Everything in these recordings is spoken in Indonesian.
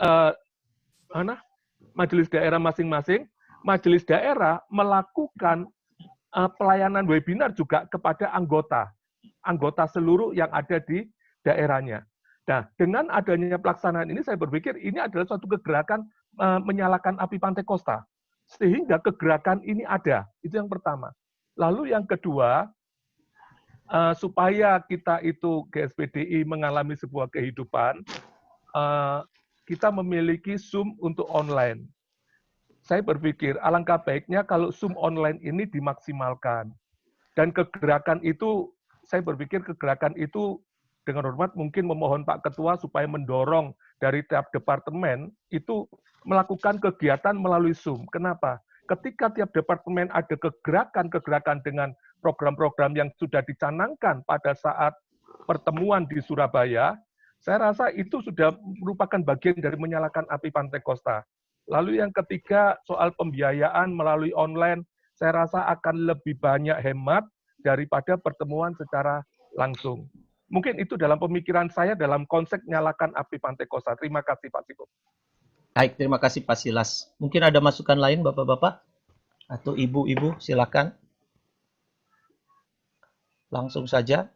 eh, mana, majelis daerah masing-masing, majelis daerah melakukan pelayanan webinar juga kepada anggota seluruh yang ada di daerahnya. Nah, dengan adanya pelaksanaan ini, saya berpikir ini adalah suatu kegerakan menyalakan api Pantai Kosta. Sehingga kegerakan ini ada, itu yang pertama. Lalu yang kedua, supaya kita itu GSPDI mengalami sebuah kehidupan, kita memiliki Zoom untuk online. Saya berpikir alangkah baiknya kalau Zoom online ini dimaksimalkan. Dan kegerakan itu, saya berpikir kegerakan itu dengan hormat mungkin memohon Pak Ketua supaya mendorong dari tiap departemen itu melakukan kegiatan melalui Zoom. Kenapa? Ketika tiap departemen ada kegerakan-kegerakan dengan program-program yang sudah dicanangkan pada saat pertemuan di Surabaya, saya rasa itu sudah merupakan bagian dari menyalakan api Pantai Kosta. Lalu yang ketiga, soal pembiayaan melalui online, saya rasa akan lebih banyak hemat daripada pertemuan secara langsung. Mungkin itu dalam pemikiran saya dalam konsep nyalakan api Pantai Kosta. Terima kasih Pak Siko. Baik, terima kasih Pak Silas. Mungkin ada masukan lain Bapak-bapak atau Ibu-ibu, silakan. Langsung saja.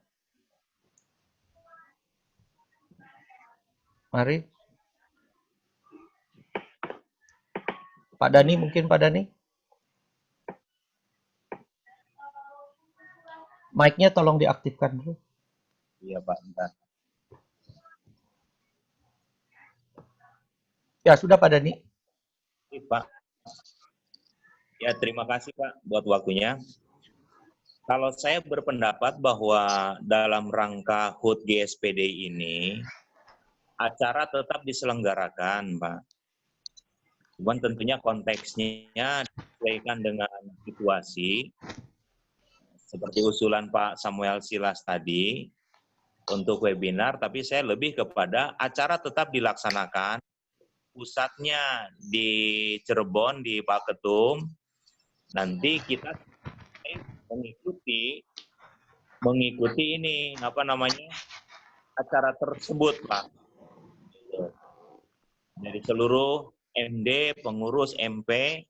Mari. Pak Dani, mungkin Pak Dani. Mic-nya tolong diaktifkan dulu. Iya Pak, bentar. Ya, sudah Pak Dani. Pak. Ya, terima kasih Pak buat waktunya. Kalau saya berpendapat bahwa dalam rangka HUT GSPDI ini, acara tetap diselenggarakan, Pak. Cuman tentunya konteksnya disesuaikan dengan situasi, seperti usulan Pak Samuel Silas tadi, untuk webinar, tapi saya lebih kepada acara tetap dilaksanakan, pusatnya di Cirebon, di Pak Ketum, nanti kita mengikuti ini, acara tersebut, Pak. Dari seluruh MD, pengurus MP,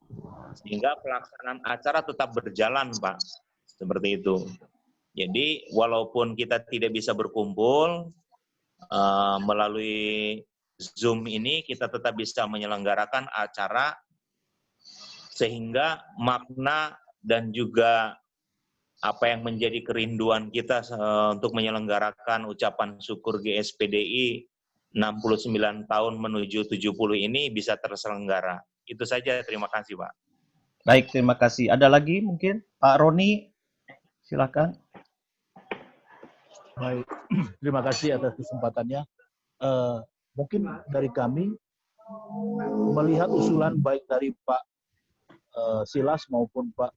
sehingga pelaksanaan acara tetap berjalan, Pak. Seperti itu. Jadi, walaupun kita tidak bisa berkumpul, melalui Zoom ini, kita tetap bisa menyelenggarakan acara, sehingga makna dan juga apa yang menjadi kerinduan kita untuk menyelenggarakan ucapan syukur GSPDI 69 tahun menuju 70 ini bisa terselenggara. Itu saja, terima kasih Pak. Baik, terima kasih. Ada lagi mungkin? Pak Roni, silakan. Baik, terima kasih atas kesempatannya. Mungkin dari kami melihat usulan baik dari Pak Silas maupun Pak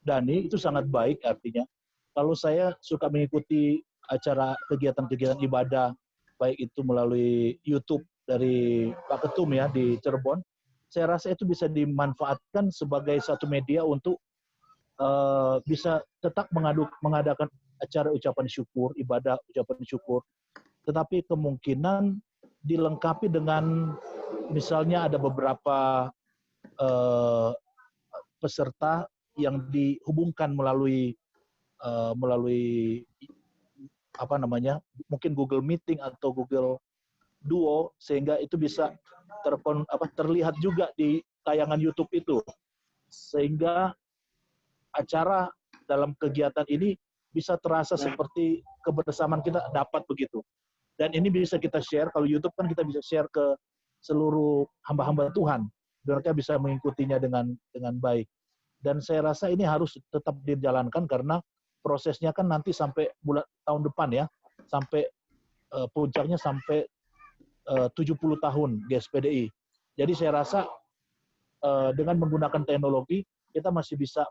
Dani itu sangat baik, artinya kalau saya suka mengikuti acara kegiatan-kegiatan ibadah baik itu melalui YouTube dari Pak Ketum ya di Cirebon, saya rasa itu bisa dimanfaatkan sebagai satu media untuk bisa tetap mengadakan acara ucapan syukur, ibadah ucapan syukur, tetapi kemungkinan dilengkapi dengan misalnya ada beberapa peserta yang dihubungkan melalui mungkin Google Meeting atau Google Duo, sehingga itu bisa terlihat juga di tayangan YouTube itu, sehingga acara dalam kegiatan ini bisa terasa seperti kebersamaan kita dapat begitu. Dan ini bisa kita share, kalau YouTube kan kita bisa share ke seluruh hamba-hamba Tuhan. Mereka bisa mengikutinya dengan baik. Dan saya rasa ini harus tetap dijalankan karena prosesnya kan nanti sampai tahun depan ya, sampai puncaknya sampai 70 tahun GSPDI. Jadi saya rasa dengan menggunakan teknologi kita masih bisa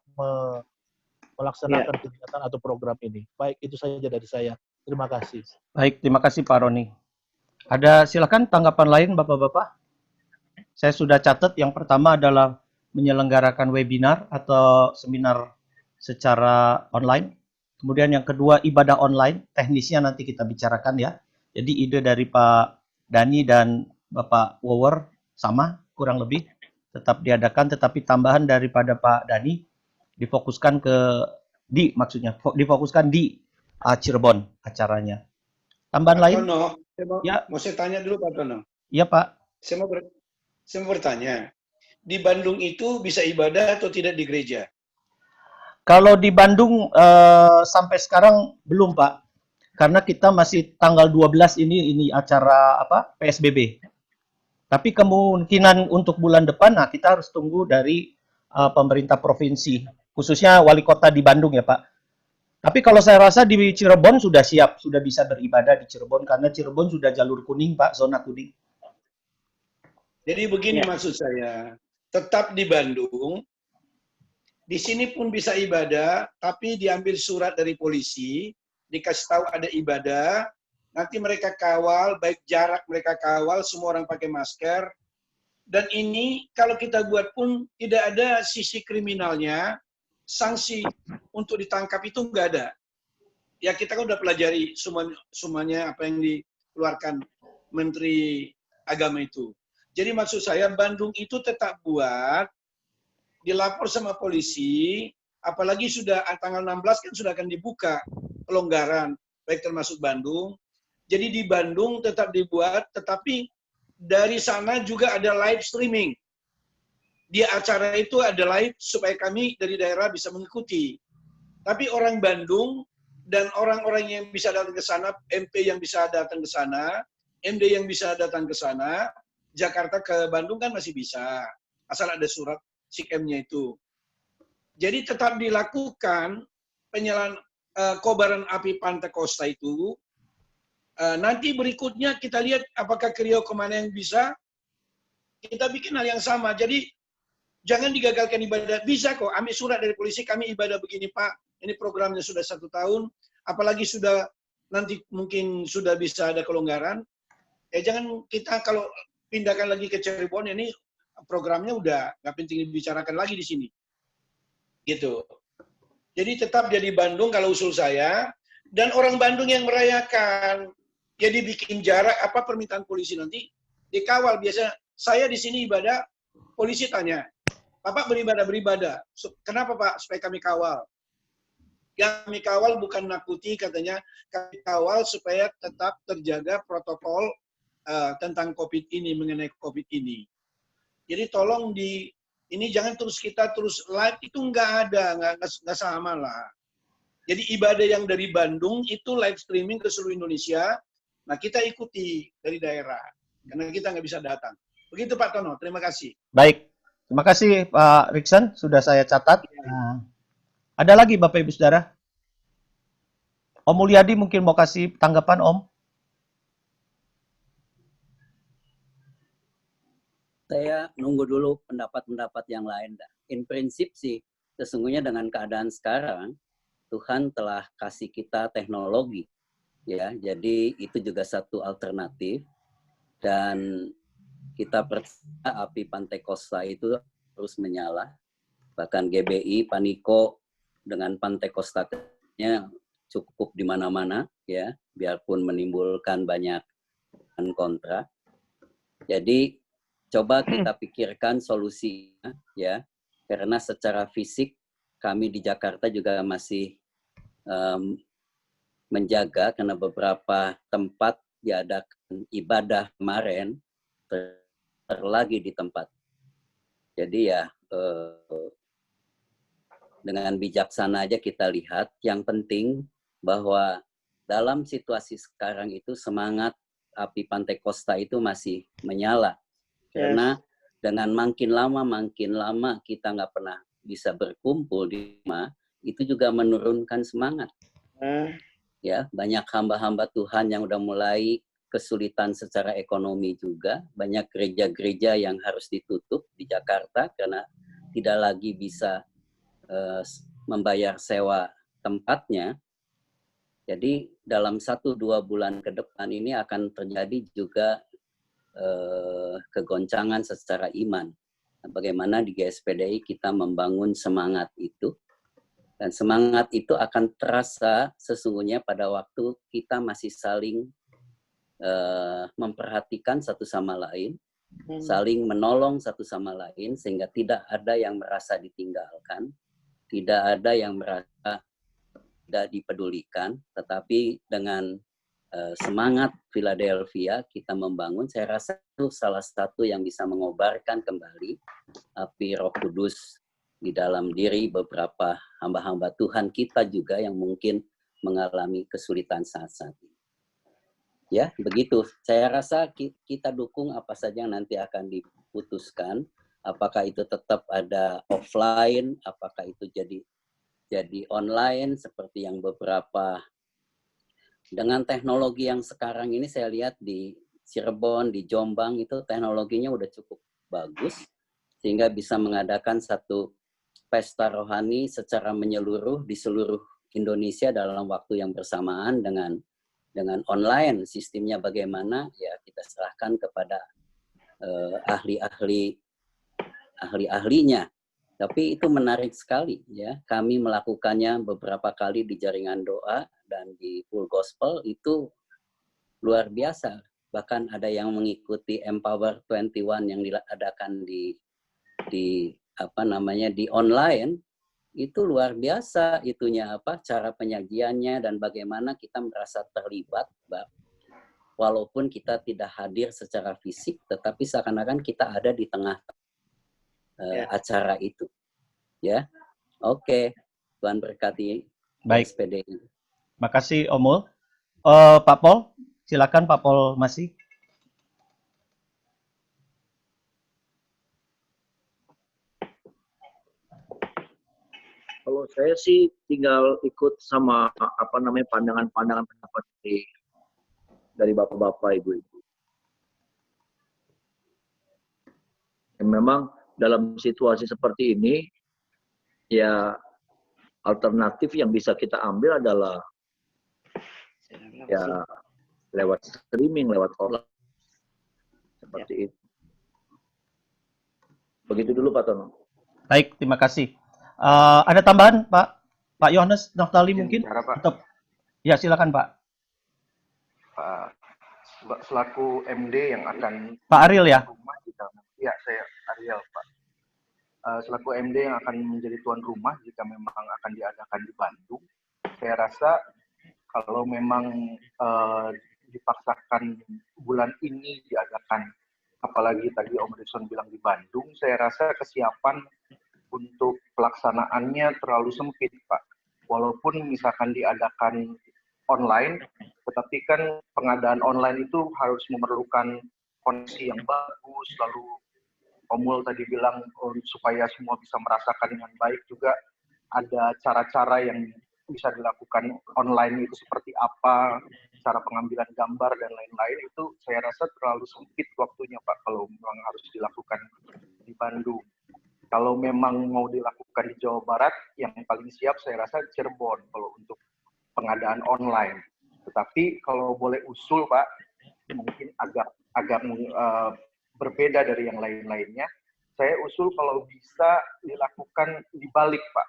melaksanakan kegiatan atau program ini. Baik, itu saja dari saya. Terima kasih. Baik, terima kasih Pak Roni. Ada silakan tanggapan lain Bapak-bapak. Saya sudah catat yang pertama adalah menyelenggarakan webinar atau seminar secara online. Kemudian yang kedua ibadah online, teknisnya nanti kita bicarakan ya. Jadi ide dari Pak Dani dan Bapak Wower sama kurang lebih tetap diadakan, tetapi tambahan daripada Pak Dani difokuskan difokuskan di Cirebon acaranya. Tambahan Pak lain? Tono, Ya, mau saya tanya dulu Pak Tono. iya Pak. Saya mau bertanya, di Bandung itu bisa ibadah atau tidak di gereja? Kalau di Bandung sampai sekarang belum Pak, karena kita masih tanggal 12 ini acara PSBB. Tapi kemungkinan untuk bulan depan, nah kita harus tunggu dari pemerintah provinsi, khususnya wali kota di Bandung ya Pak. Tapi kalau saya rasa di Cirebon sudah siap, sudah bisa beribadah di Cirebon, karena Cirebon sudah jalur kuning Pak, zona kuning. Jadi begini maksud saya, tetap di Bandung, di sini pun bisa ibadah, tapi diambil surat dari polisi, dikasih tahu ada ibadah, nanti mereka kawal, baik jarak mereka kawal, semua orang pakai masker, dan ini kalau kita buat pun tidak ada sisi kriminalnya, sanksi untuk ditangkap itu nggak ada. Ya kita kan udah pelajari semuanya apa yang dikeluarkan Menteri Agama itu. Jadi maksud saya Bandung itu tetap buat, dilapor sama polisi, apalagi sudah tanggal 16 kan sudah akan dibuka pelonggaran, baik termasuk Bandung. Jadi di Bandung tetap dibuat, tetapi dari sana juga ada live streaming. Di acara itu ada live supaya kami dari daerah bisa mengikuti. Tapi orang Bandung dan orang-orang yang bisa datang ke sana, MP yang bisa datang ke sana, MD yang bisa datang ke sana, Jakarta ke Bandung kan masih bisa, asal ada surat SIKM-nya itu. Jadi tetap dilakukan penyalaan kobaran api Pantai Kosta itu. Nanti berikutnya kita lihat apakah Kriau kemana yang bisa, kita bikin hal yang sama. Jadi jangan digagalkan ibadah. Bisa kok, ambil surat dari polisi, kami ibadah begini Pak, ini programnya sudah 1 tahun, apalagi sudah nanti mungkin sudah bisa ada kelonggaran. Jangan kita kalau pindahkan lagi ke Cirebon, ini programnya udah nggak penting dibicarakan lagi di sini. Gitu. Jadi tetap jadi Bandung kalau usul saya, dan orang Bandung yang merayakan, jadi bikin jarak, apa permintaan polisi nanti, dikawal. Biasa saya di sini ibadah, polisi tanya, Bapak beribadah. Kenapa Pak? Supaya kami kawal. Yang kami kawal bukan nakuti katanya, kami kawal supaya tetap terjaga protokol tentang COVID ini, mengenai COVID ini. Jadi tolong ini jangan kita terus live, itu nggak ada, nggak sama lah. Jadi ibadah yang dari Bandung itu live streaming ke seluruh Indonesia, nah kita ikuti dari daerah, karena kita nggak bisa datang. Begitu Pak Tono, terima kasih. Baik, terima kasih Pak Riksan, sudah saya catat. Nah, ada lagi Bapak Ibu Saudara? Om Mulyadi mungkin mau kasih tanggapan Om? Saya nunggu dulu pendapat-pendapat yang lain. In prinsip sih, sesungguhnya dengan keadaan sekarang, Tuhan telah kasih kita teknologi, ya. Jadi itu juga satu alternatif, dan kita percaya api Pantai Kosta itu terus menyala. Bahkan GBI, Paniko dengan Pantai Kosta-nya cukup di mana-mana, ya, biarpun menimbulkan banyak kontra. Jadi coba kita pikirkan solusinya, ya, karena secara fisik kami di Jakarta juga masih menjaga, karena beberapa tempat diadakan ibadah kemarin terlagi di tempat. Jadi ya dengan bijaksana aja kita lihat. Yang penting bahwa dalam situasi sekarang itu semangat api Pantai Kosta itu masih menyala. Karena dengan makin lama kita nggak pernah bisa berkumpul di rumah, itu juga menurunkan semangat. Ya, banyak hamba-hamba Tuhan yang udah mulai kesulitan secara ekonomi juga. Banyak gereja-gereja yang harus ditutup di Jakarta karena tidak lagi bisa membayar sewa tempatnya. Jadi dalam 1-2 bulan ke depan ini akan terjadi juga kegoncangan secara iman. Bagaimana di GSPDI kita membangun semangat itu, dan semangat itu akan terasa sesungguhnya pada waktu kita masih saling memperhatikan satu sama lain, saling menolong satu sama lain, sehingga tidak ada yang merasa ditinggalkan, tidak ada yang merasa tidak dipedulikan, tetapi dengan semangat Philadelphia kita membangun, saya rasa itu salah satu yang bisa mengobarkan kembali api Roh Kudus di dalam diri beberapa hamba-hamba Tuhan kita juga yang mungkin mengalami kesulitan saat-saat ini. Ya, begitu. Saya rasa kita dukung apa saja yang nanti akan diputuskan, apakah itu tetap ada offline, apakah itu jadi online seperti yang beberapa. Dengan teknologi yang sekarang ini saya lihat di Cirebon, di Jombang itu teknologinya udah cukup bagus sehingga bisa mengadakan satu pesta rohani secara menyeluruh di seluruh Indonesia dalam waktu yang bersamaan dengan online. Sistemnya bagaimana ya kita serahkan kepada ahli-ahlinya. Tapi itu menarik sekali ya. Kami melakukannya beberapa kali di jaringan doa dan di Full Gospel itu luar biasa. Bahkan ada yang mengikuti Empower 21 yang diadakan di online, itu luar biasa itunya cara penyajiannya dan bagaimana kita merasa terlibat, walaupun kita tidak hadir secara fisik, tetapi seakan-akan kita ada di tengah acara itu, ya. Oke, Tuhan berkati. Baik. SPDI. Makasih Omul. Pak Pol, silakan Pak Pol masih. Kalau saya sih tinggal ikut sama pandangan-pandangan pendapat dari bapak-bapak, ibu-ibu. Memang dalam situasi seperti ini, ya alternatif yang bisa kita ambil adalah ya lewat streaming, lewat online. Seperti itu. Begitu dulu Pak Tono. Baik, terima kasih. Ada tambahan Pak Yohanes Naftali mungkin? Bicara, Pak. Atau, ya silakan Pak. Pak selaku MD yang akan Pak Ariel ya? Rumah jika, ya saya Ariel Pak. Selaku MD yang akan menjadi tuan rumah jika memang akan diadakan di Bandung, saya rasa kalau memang dipaksakan bulan ini diadakan, apalagi tadi Om Ridson bilang di Bandung, saya rasa kesiapan untuk pelaksanaannya terlalu sempit, Pak. Walaupun misalkan diadakan online, tetapi kan pengadaan online itu harus memerlukan kondisi yang bagus, lalu Omul tadi bilang supaya semua bisa merasakan dengan baik juga ada cara-cara yang bisa dilakukan online itu seperti apa, cara pengambilan gambar dan lain-lain itu saya rasa terlalu sempit waktunya Pak kalau memang harus dilakukan di Bandung. Kalau memang mau dilakukan di Jawa Barat, yang paling siap saya rasa Cirebon kalau untuk pengadaan online. Tetapi kalau boleh usul Pak, mungkin agak berbeda dari yang lain-lainnya. Saya usul kalau bisa dilakukan dibalik Pak.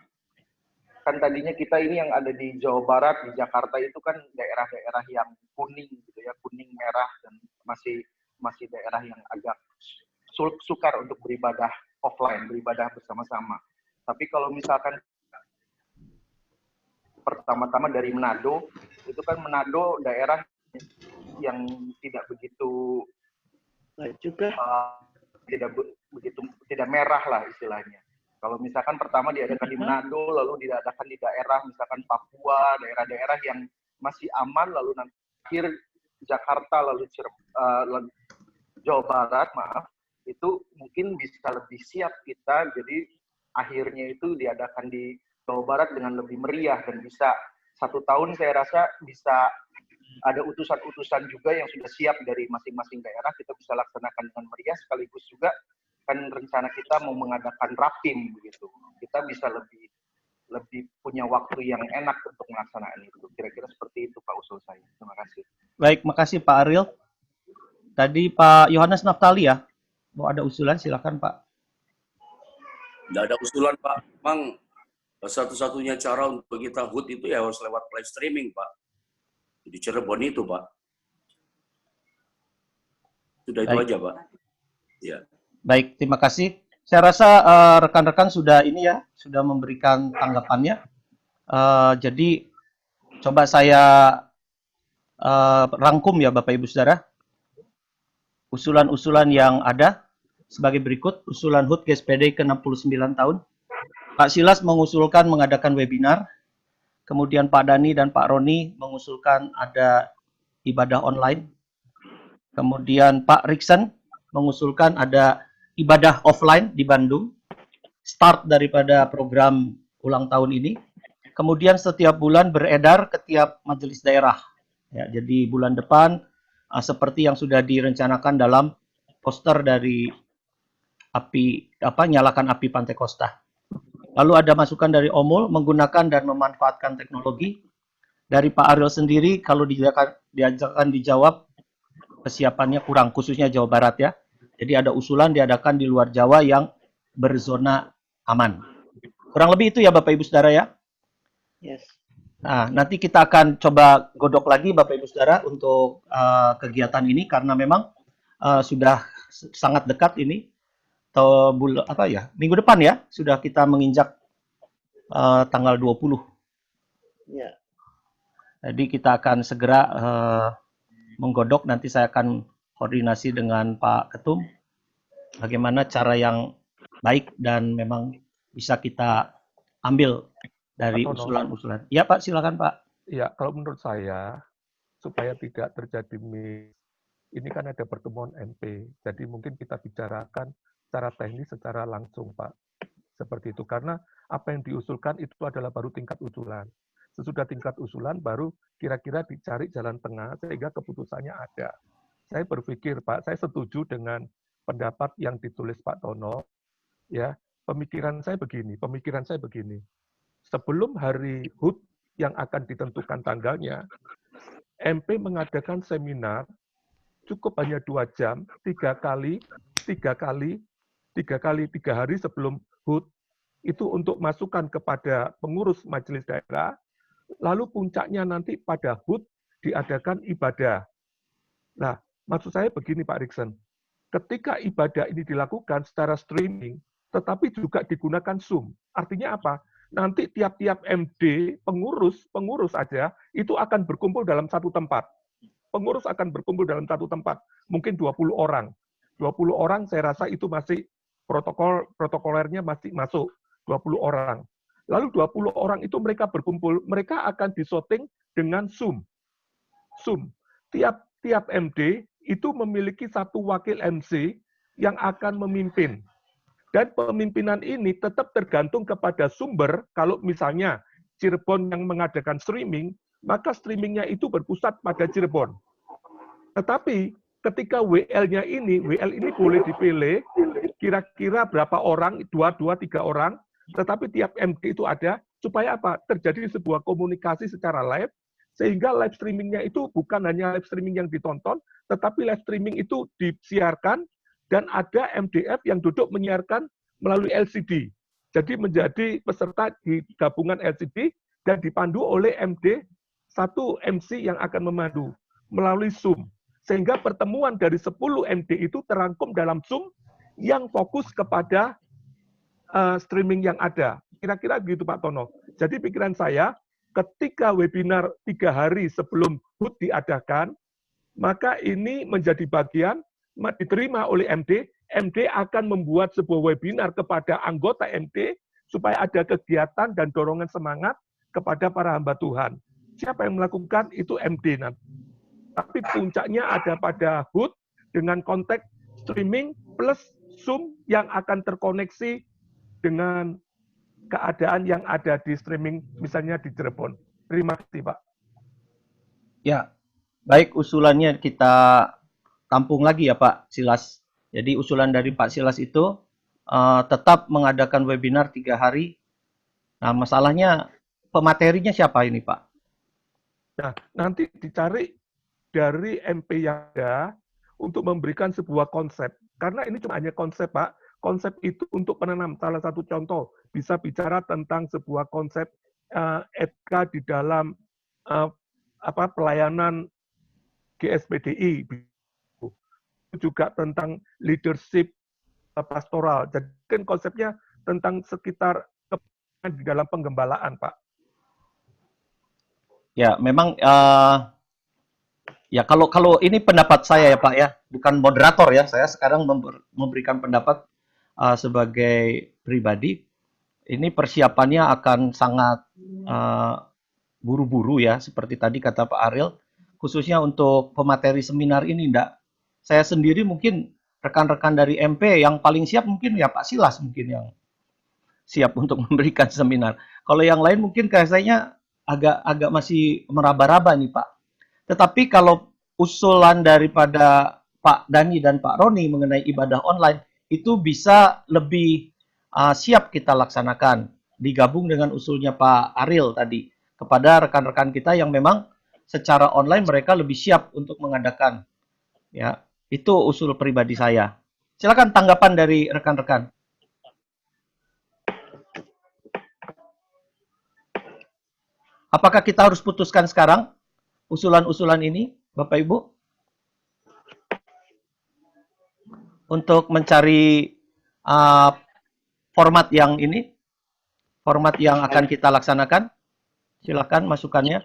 Kan tadinya kita ini yang ada di Jawa Barat, di Jakarta itu kan daerah-daerah yang kuning gitu ya, kuning merah dan masih daerah yang agak sukar untuk beribadah offline, beribadah bersama-sama. Tapi kalau misalkan pertama-tama dari Manado, itu kan Manado daerah yang tidak begitu tidak merah lah istilahnya. Kalau misalkan pertama diadakan di Manado, lalu diadakan di daerah misalkan Papua, daerah-daerah yang masih aman, lalu nanti akhir Jakarta, lalu Jawa Barat, itu mungkin bisa lebih siap kita, jadi akhirnya itu diadakan di Jawa Barat dengan lebih meriah dan bisa 1 tahun saya rasa bisa ada utusan-utusan juga yang sudah siap dari masing-masing daerah, kita bisa laksanakan dengan meriah, sekaligus juga kan rencana kita mau mengadakan rapim begitu. Kita bisa lebih punya waktu yang enak untuk melaksanakan itu. Kira-kira seperti itu Pak usul saya. Terima kasih. Baik, makasih Pak Ariel. Tadi Pak Yohanes Naftali ya, mau ada usulan silakan Pak. Tidak ada usulan Pak, Mang. Satu-satunya cara untuk kita HUT itu ya harus lewat live streaming Pak. Di Cirebon itu Pak. Sudah itu Baik. aja, Pak. Ya. Baik, terima kasih. Saya rasa rekan-rekan sudah ini ya, sudah memberikan tanggapannya. Jadi coba saya rangkum ya Bapak Ibu Saudara. Usulan-usulan yang ada sebagai berikut. Usulan HUT GSPD ke-69 tahun. Pak Silas mengusulkan mengadakan webinar. Kemudian Pak Dani dan Pak Roni mengusulkan ada ibadah online. Kemudian Pak Riksen mengusulkan ada ibadah offline di Bandung, start daripada program ulang tahun ini. Kemudian setiap bulan beredar ke tiap majelis daerah. Ya, jadi bulan depan seperti yang sudah direncanakan dalam poster dari nyalakan api Pantai Kosta. Lalu ada masukan dari Omul menggunakan dan memanfaatkan teknologi. Dari Pak Ariel sendiri kalau diajarkan dijawab kesiapannya kurang, khususnya Jawa Barat ya. Jadi ada usulan diadakan di luar Jawa yang berzona aman. Kurang lebih itu ya Bapak Ibu Saudara ya. Yes. Nah, nanti kita akan coba godok lagi Bapak Ibu Saudara untuk kegiatan ini karena memang sudah sangat dekat ini. Atau minggu depan ya sudah kita menginjak tanggal 20. Ya. Jadi kita akan segera menggodok, nanti saya akan koordinasi dengan Pak Ketum bagaimana cara yang baik dan memang bisa kita ambil dari usulan-usulan. Ya Pak, silakan Pak. Ya, kalau menurut saya supaya tidak terjadi ini kan ada pertemuan MP, jadi mungkin kita bicarakan secara teknis, secara langsung Pak. Seperti itu, karena apa yang diusulkan itu adalah baru tingkat usulan. Sesudah tingkat usulan baru kira-kira dicari jalan tengah sehingga keputusannya ada. Saya berpikir Pak, saya setuju dengan pendapat yang ditulis Pak Tono. Ya, pemikiran saya begini. Sebelum hari HUT yang akan ditentukan tanggalnya, MP mengadakan seminar cukup hanya 2 jam, 3 hari sebelum HUT itu untuk masukan kepada pengurus majelis daerah. Lalu puncaknya nanti pada HUT diadakan ibadah. Nah, maksud saya begini Pak Riksen, ketika ibadah ini dilakukan secara streaming, tetapi juga digunakan Zoom. Artinya apa? Nanti tiap-tiap MD, pengurus aja, itu akan berkumpul dalam satu tempat. Pengurus akan berkumpul dalam satu tempat, mungkin 20 orang. 20 orang saya rasa itu masih protokolernya masih masuk, 20 orang. Lalu 20 orang itu mereka berkumpul, mereka akan disorting dengan Zoom. Tiap MD itu memiliki satu wakil MC yang akan memimpin. Dan pemimpinan ini tetap tergantung kepada sumber. Kalau misalnya Cirebon yang mengadakan streaming, maka streamingnya itu berpusat pada Cirebon. Tetapi ketika WL ini boleh dipilih kira-kira berapa orang, 2-3 orang, tetapi tiap MD itu ada, supaya apa? Terjadi sebuah komunikasi secara live, sehingga live streamingnya itu bukan hanya live streaming yang ditonton, tetapi live streaming itu disiarkan, dan ada MDF yang duduk menyiarkan melalui LCD. Jadi menjadi peserta di gabungan LCD, dan dipandu oleh MD, satu MC yang akan memandu melalui Zoom. Sehingga pertemuan dari 10 MD itu terangkum dalam Zoom yang fokus kepada streaming yang ada. Kira-kira begitu Pak Tono. Jadi pikiran saya, ketika webinar 3 hari sebelum HUT diadakan, maka ini menjadi bagian diterima oleh MD. MD akan membuat sebuah webinar kepada anggota MD supaya ada kegiatan dan dorongan semangat kepada para hamba Tuhan. Siapa yang melakukan itu MD nanti. Tapi puncaknya ada pada HUT dengan konteks streaming plus Zoom yang akan terkoneksi dengan keadaan yang ada di streaming, misalnya di Cirebon. Terima kasih, Pak. Ya, baik usulannya kita tampung lagi ya Pak Silas. Jadi usulan dari Pak Silas itu tetap mengadakan webinar 3 hari. Nah, masalahnya pematerinya siapa ini Pak? Nah, nanti dicari dari MP yang ada untuk memberikan sebuah konsep. Karena ini cuma hanya konsep, Pak. Konsep itu untuk penanam. Salah satu contoh, bisa bicara tentang sebuah konsep etika di dalam pelayanan GSPDI. juga tentang leadership pastoral. Jadi kan konsepnya tentang sekitar di dalam penggembalaan, Pak. Ya, memang ya kalau ini pendapat saya ya Pak ya, bukan moderator ya. Saya sekarang memberikan pendapat sebagai pribadi. Ini persiapannya akan sangat buru-buru ya, seperti tadi kata Pak Ariel. Khususnya untuk pemateri seminar ini, enggak. Saya sendiri mungkin rekan-rekan dari MP yang paling siap mungkin ya Pak Silas mungkin yang siap untuk memberikan seminar. Kalau yang lain mungkin kayaknya agak masih meraba-raba nih Pak. Tetapi kalau usulan daripada Pak Dani dan Pak Roni mengenai ibadah online itu bisa lebih siap kita laksanakan, digabung dengan usulnya Pak Ariel tadi kepada rekan-rekan kita yang memang secara online mereka lebih siap untuk mengadakan. Ya, itu usul pribadi saya. Silakan tanggapan dari rekan-rekan. Apakah kita harus putuskan sekarang usulan-usulan ini, Bapak Ibu? Untuk mencari format yang ini, format yang akan kita laksanakan. Silakan masukannya.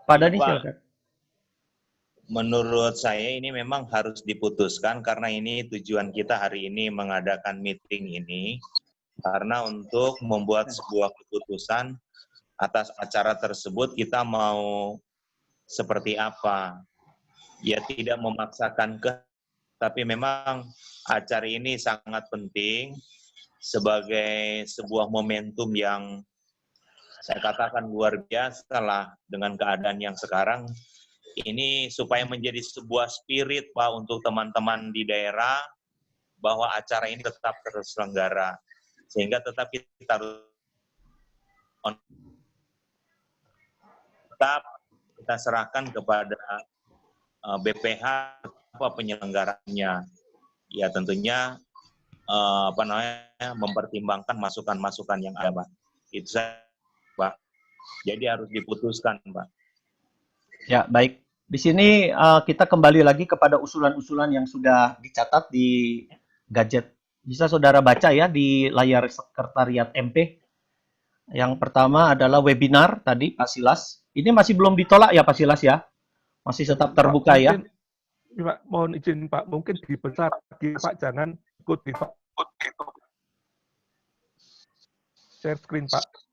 Pak Dani, silakan. Menurut saya ini memang harus diputuskan karena ini tujuan kita hari ini mengadakan meeting ini karena untuk membuat sebuah keputusan atas acara tersebut kita mau seperti apa. Ya tidak memaksakan tapi memang acara ini sangat penting sebagai sebuah momentum yang saya katakan luar biasa lah dengan keadaan yang sekarang. Ini supaya menjadi sebuah spirit Pak untuk teman-teman di daerah bahwa acara ini tetap terselenggara. Sehingga tetap kita harus tetap kita serahkan kepada BPH apa penyelenggaranya. Ya tentunya mempertimbangkan masukan-masukan yang ada, Pak. Itu saya, Pak. Jadi harus diputuskan, Pak. Ya, baik. Di sini kita kembali lagi kepada usulan-usulan yang sudah dicatat di gadget. Bisa saudara baca ya di layar sekretariat MP. Yang pertama adalah webinar tadi, Pak Silas. Ini masih belum ditolak ya, Pak Silas ya? Masih tetap terbuka ya? Pak, mohon izin Pak, mungkin dibesar Pak, jangan ikut di Pak. Share screen Pak.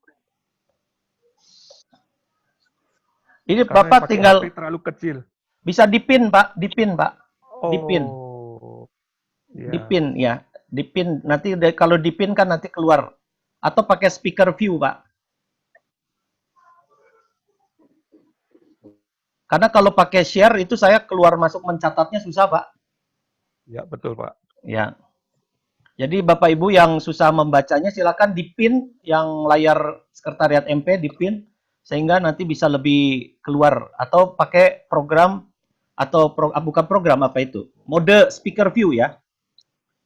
Ini karena Bapak tinggal terlalu kecil. Bisa dipin Pak, dipin Pak, dipin, ya. dipin ya, dipin. Nanti kalau dipin kan nanti keluar. Atau pakai speaker view Pak. Karena kalau pakai share itu saya keluar masuk mencatatnya susah Pak. Ya betul Pak. Ya. Jadi Bapak Ibu yang susah membacanya silakan dipin yang layar sekretariat MP dipin. Sehingga nanti bisa lebih keluar atau pakai program atau bukan program apa itu mode speaker view ya,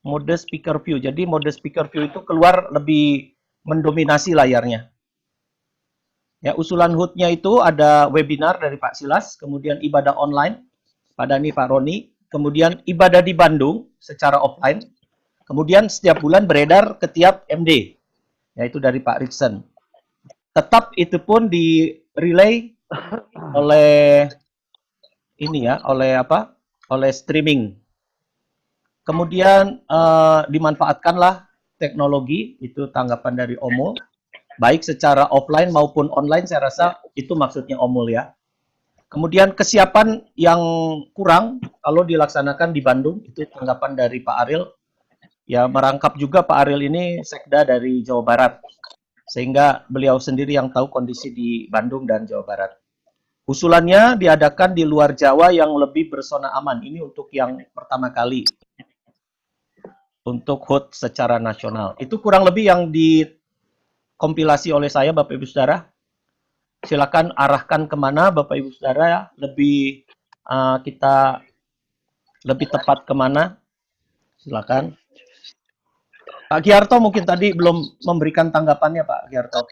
mode speaker view. Jadi mode speaker view itu keluar lebih mendominasi layarnya. Ya, usulan HUT-nya itu ada webinar dari Pak Silas, kemudian ibadah online Pak Dani, Pak Roni, kemudian ibadah di Bandung secara offline, kemudian setiap bulan beredar ke tiap MD, yaitu dari Pak Riksen. Tetap itu pun di relay oleh ini ya, oleh apa? Oleh streaming. Kemudian dimanfaatkanlah teknologi, itu tanggapan dari Omul, baik secara offline maupun online. Saya rasa itu maksudnya Omul ya. Kemudian kesiapan yang kurang kalau dilaksanakan di Bandung, itu tanggapan dari Pak Ariel. Ya merangkap juga Pak Ariel ini sekda dari Jawa Barat. Sehingga beliau sendiri yang tahu kondisi di Bandung dan Jawa Barat. Usulannya diadakan di luar Jawa yang lebih berzona aman. Ini untuk yang pertama kali. Untuk HUT secara nasional. Itu kurang lebih yang dikompilasi oleh saya, Bapak Ibu Saudara. Silakan arahkan kemana, Bapak Ibu Saudara, lebih kita lebih tepat kemana. Silakan. Pak Giarto mungkin tadi belum memberikan tanggapannya Pak Giarto.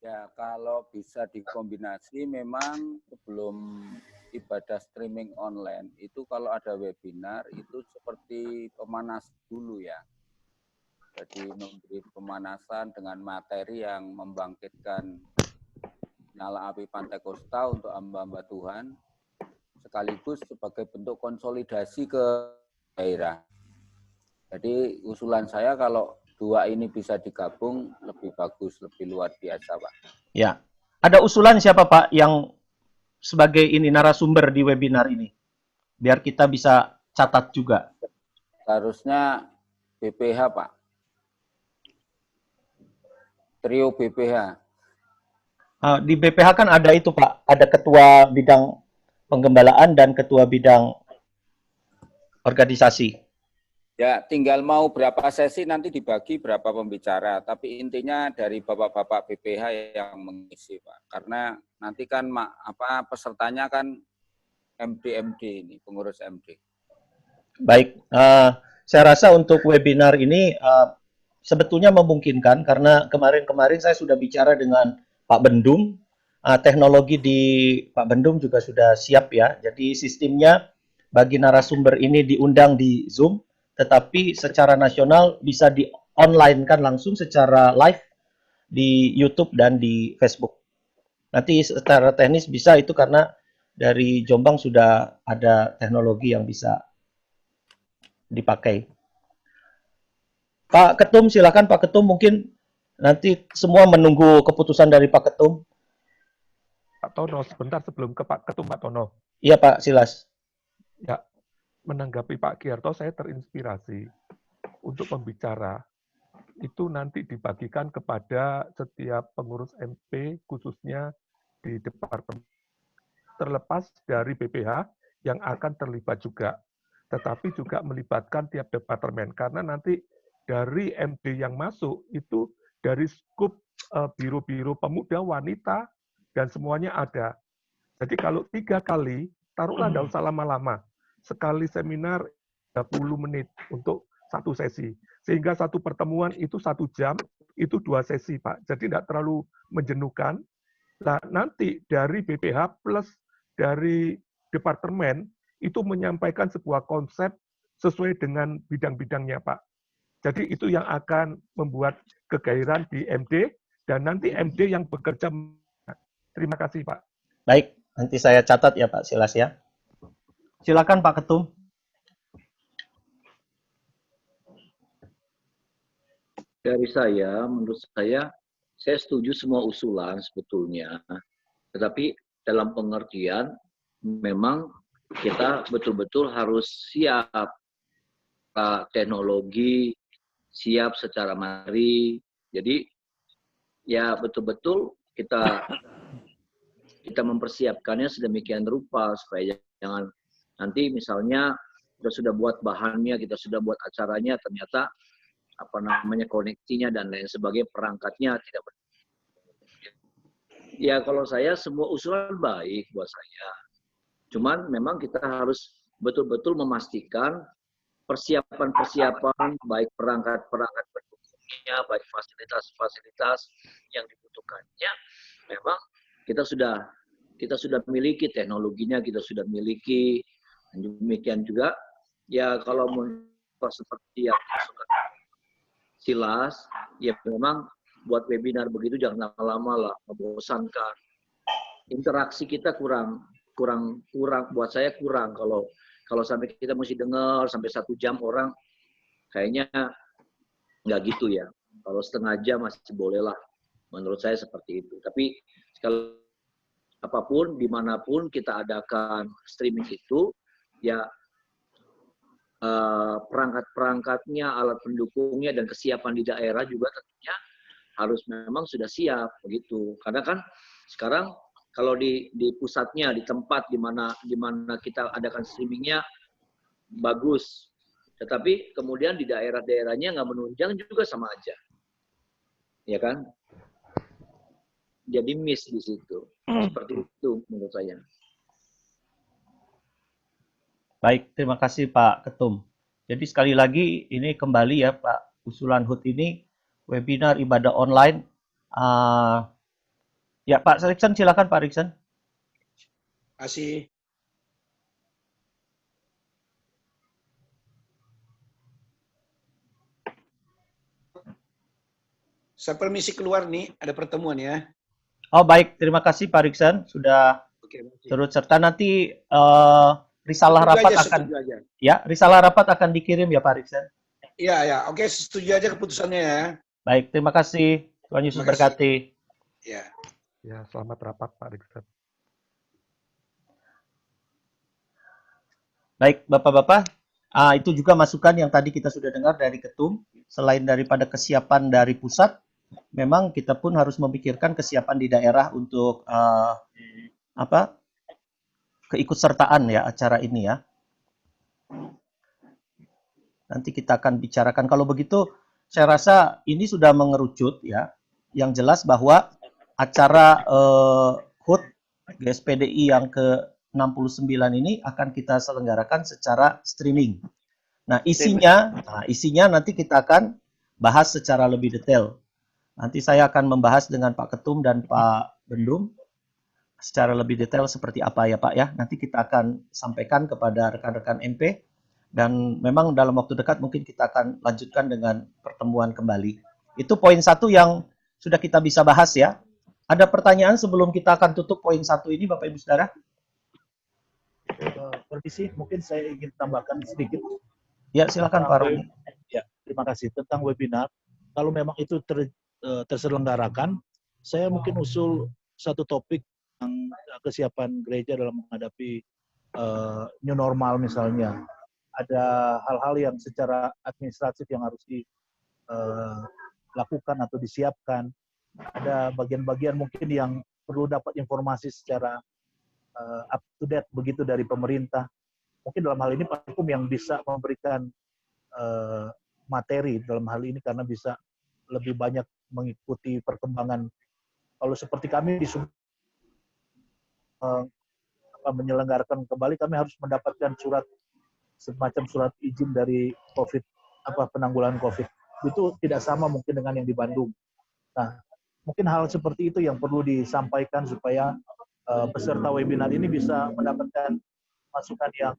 Ya, kalau bisa dikombinasi memang sebelum ibadah streaming online itu kalau ada webinar itu seperti pemanas dulu ya. Jadi memberi pemanasan dengan materi yang membangkitkan nyala api Pantekosta untuk hamba-hamba Tuhan sekaligus sebagai bentuk konsolidasi ke daerah. Jadi usulan saya kalau dua ini bisa digabung lebih bagus, lebih luar biasa, Pak. Ya. Ada usulan siapa, Pak, yang sebagai ini narasumber di webinar ini? Biar kita bisa catat juga. Harusnya BPH, Pak. Trio BPH. Di BPH kan ada itu, Pak. Ada ketua bidang penggembalaan dan ketua bidang organisasi. Ya, tinggal mau berapa sesi nanti dibagi berapa pembicara. Tapi intinya dari bapak-bapak BPH yang mengisi, Pak. Karena nanti kan pesertanya kan MD ini, pengurus MD. Baik, saya rasa untuk webinar ini sebetulnya memungkinkan karena kemarin-kemarin saya sudah bicara dengan Pak Bendum. Teknologi di Pak Bendum juga sudah siap ya. Jadi sistemnya bagi narasumber ini diundang di Zoom, tetapi secara nasional bisa di-online kan langsung secara live di YouTube dan di Facebook. Nanti secara teknis bisa itu karena dari Jombang sudah ada teknologi yang bisa dipakai. Pak Ketum, silakan Pak Ketum, mungkin nanti semua menunggu keputusan dari Pak Ketum. Pak Tono, sebentar sebelum ke Pak Ketum, Pak Tono. Iya Pak, silas. Ya, menanggapi Pak Giarto, saya terinspirasi untuk pembicara itu nanti dibagikan kepada setiap pengurus MP, khususnya di departemen. Terlepas dari BPH yang akan terlibat juga, tetapi juga melibatkan tiap departemen. Karena nanti dari MD yang masuk itu dari skup biro-biro pemuda, wanita, dan semuanya ada. Jadi kalau 3 kali, taruhlah tidak usah lama-lama. Sekali seminar 30 menit untuk satu sesi. Sehingga satu pertemuan itu 1 jam, itu 2 sesi, Pak. Jadi tidak terlalu menjenuhkan. Nah, nanti dari BPH plus dari departemen itu menyampaikan sebuah konsep sesuai dengan bidang-bidangnya, Pak. Jadi itu yang akan membuat kegairahan di MD, dan nanti MD yang bekerja. Terima kasih, Pak. Baik, nanti saya catat ya Pak, silas ya. Silakan Pak Ketum. Dari saya, menurut saya setuju semua usulan sebetulnya. Tetapi dalam pengertian, memang kita betul-betul harus siap teknologi, siap secara materi. Jadi ya betul-betul kita mempersiapkannya sedemikian rupa supaya jangan nanti misalnya kita sudah buat bahannya, kita sudah buat acaranya, ternyata koneksinya dan lain sebagainya, perangkatnya tidak. Ya kalau saya semua usulan baik buat saya. Cuman memang kita harus betul-betul memastikan persiapan baik perangkat-perangkat pendukungnya, baik fasilitas-fasilitas yang dibutuhkannya. Memang kita sudah miliki teknologinya, kita sudah miliki. Demikian juga ya kalau seperti yang silas, ya memang buat webinar begitu jangan lama-lama lah, membosankan. Interaksi kita kurang buat saya kurang kalau sampai kita mesti dengar sampai 1 jam orang kayaknya nggak gitu ya. Kalau setengah jam masih boleh lah, menurut saya seperti itu. Tapi sekali apapun dimanapun kita adakan streaming itu ya perangkat-perangkatnya, alat pendukungnya, dan kesiapan di daerah juga tentunya harus memang sudah siap begitu. Karena kan sekarang kalau di pusatnya, di tempat di mana kita adakan streamingnya bagus, tetapi kemudian di daerah-daerahnya nggak menunjang juga sama aja, ya kan? Jadi miss di situ. Seperti itu menurut saya. Baik, terima kasih Pak Ketum. Jadi sekali lagi ini kembali ya Pak, usulan HUT ini webinar ibadah online Ya, Pak Riksen, silakan Pak Riksen. Kasih. Saya permisi keluar nih, ada pertemuan ya. Oh baik, terima kasih Pak Riksen sudah Oke, turut serta. Nanti risalah setuju rapat aja, akan setuju aja. ya, risalah rapat akan dikirim ya Pak Riksen. Iya, ya. Oke, setuju aja keputusannya ya. Baik, terima kasih. Tuhan Yesus Terima kasih. berkati. Ya. Ya, selamat rapat Pak Riksen. Baik, Bapak-bapak, itu juga masukan yang tadi kita sudah dengar dari Ketum. Selain daripada kesiapan dari pusat, memang kita pun harus memikirkan kesiapan di daerah untuk keikutsertaan ya acara ini ya. Nanti kita akan bicarakan. Kalau begitu, saya rasa ini sudah mengerucut ya. Yang jelas bahwa acara HUT GSPDI yang ke-69 ini akan kita selenggarakan secara streaming. Nah, isinya nanti kita akan bahas secara lebih detail. Nanti saya akan membahas dengan Pak Ketum dan Pak Bendum secara lebih detail seperti apa ya Pak ya. Nanti kita akan sampaikan kepada rekan-rekan MP dan memang dalam waktu dekat mungkin kita akan lanjutkan dengan pertemuan kembali. Itu poin 1 yang sudah kita bisa bahas ya. Ada pertanyaan sebelum kita akan tutup poin 1 ini Bapak Ibu Saudara? Permisi, mungkin saya ingin tambahkan sedikit. Ya, silakan Pak Roni. Ya, terima kasih. Tentang webinar, kalau memang itu terselenggarakan, saya mungkin usul satu topik yang kesiapan gereja dalam menghadapi new normal misalnya. Ada hal-hal yang secara administratif yang harus dilakukan atau disiapkan. Ada bagian-bagian mungkin yang perlu dapat informasi secara up to date begitu dari pemerintah. Mungkin dalam hal ini Pak Hukum yang bisa memberikan materi dalam hal ini karena bisa lebih banyak mengikuti perkembangan. Kalau seperti kami di menyelenggarakan kembali, kami harus mendapatkan semacam surat izin dari penanggulangan COVID. Itu tidak sama mungkin dengan yang di Bandung. Nah, mungkin hal seperti itu yang perlu disampaikan supaya peserta webinar ini bisa mendapatkan masukan yang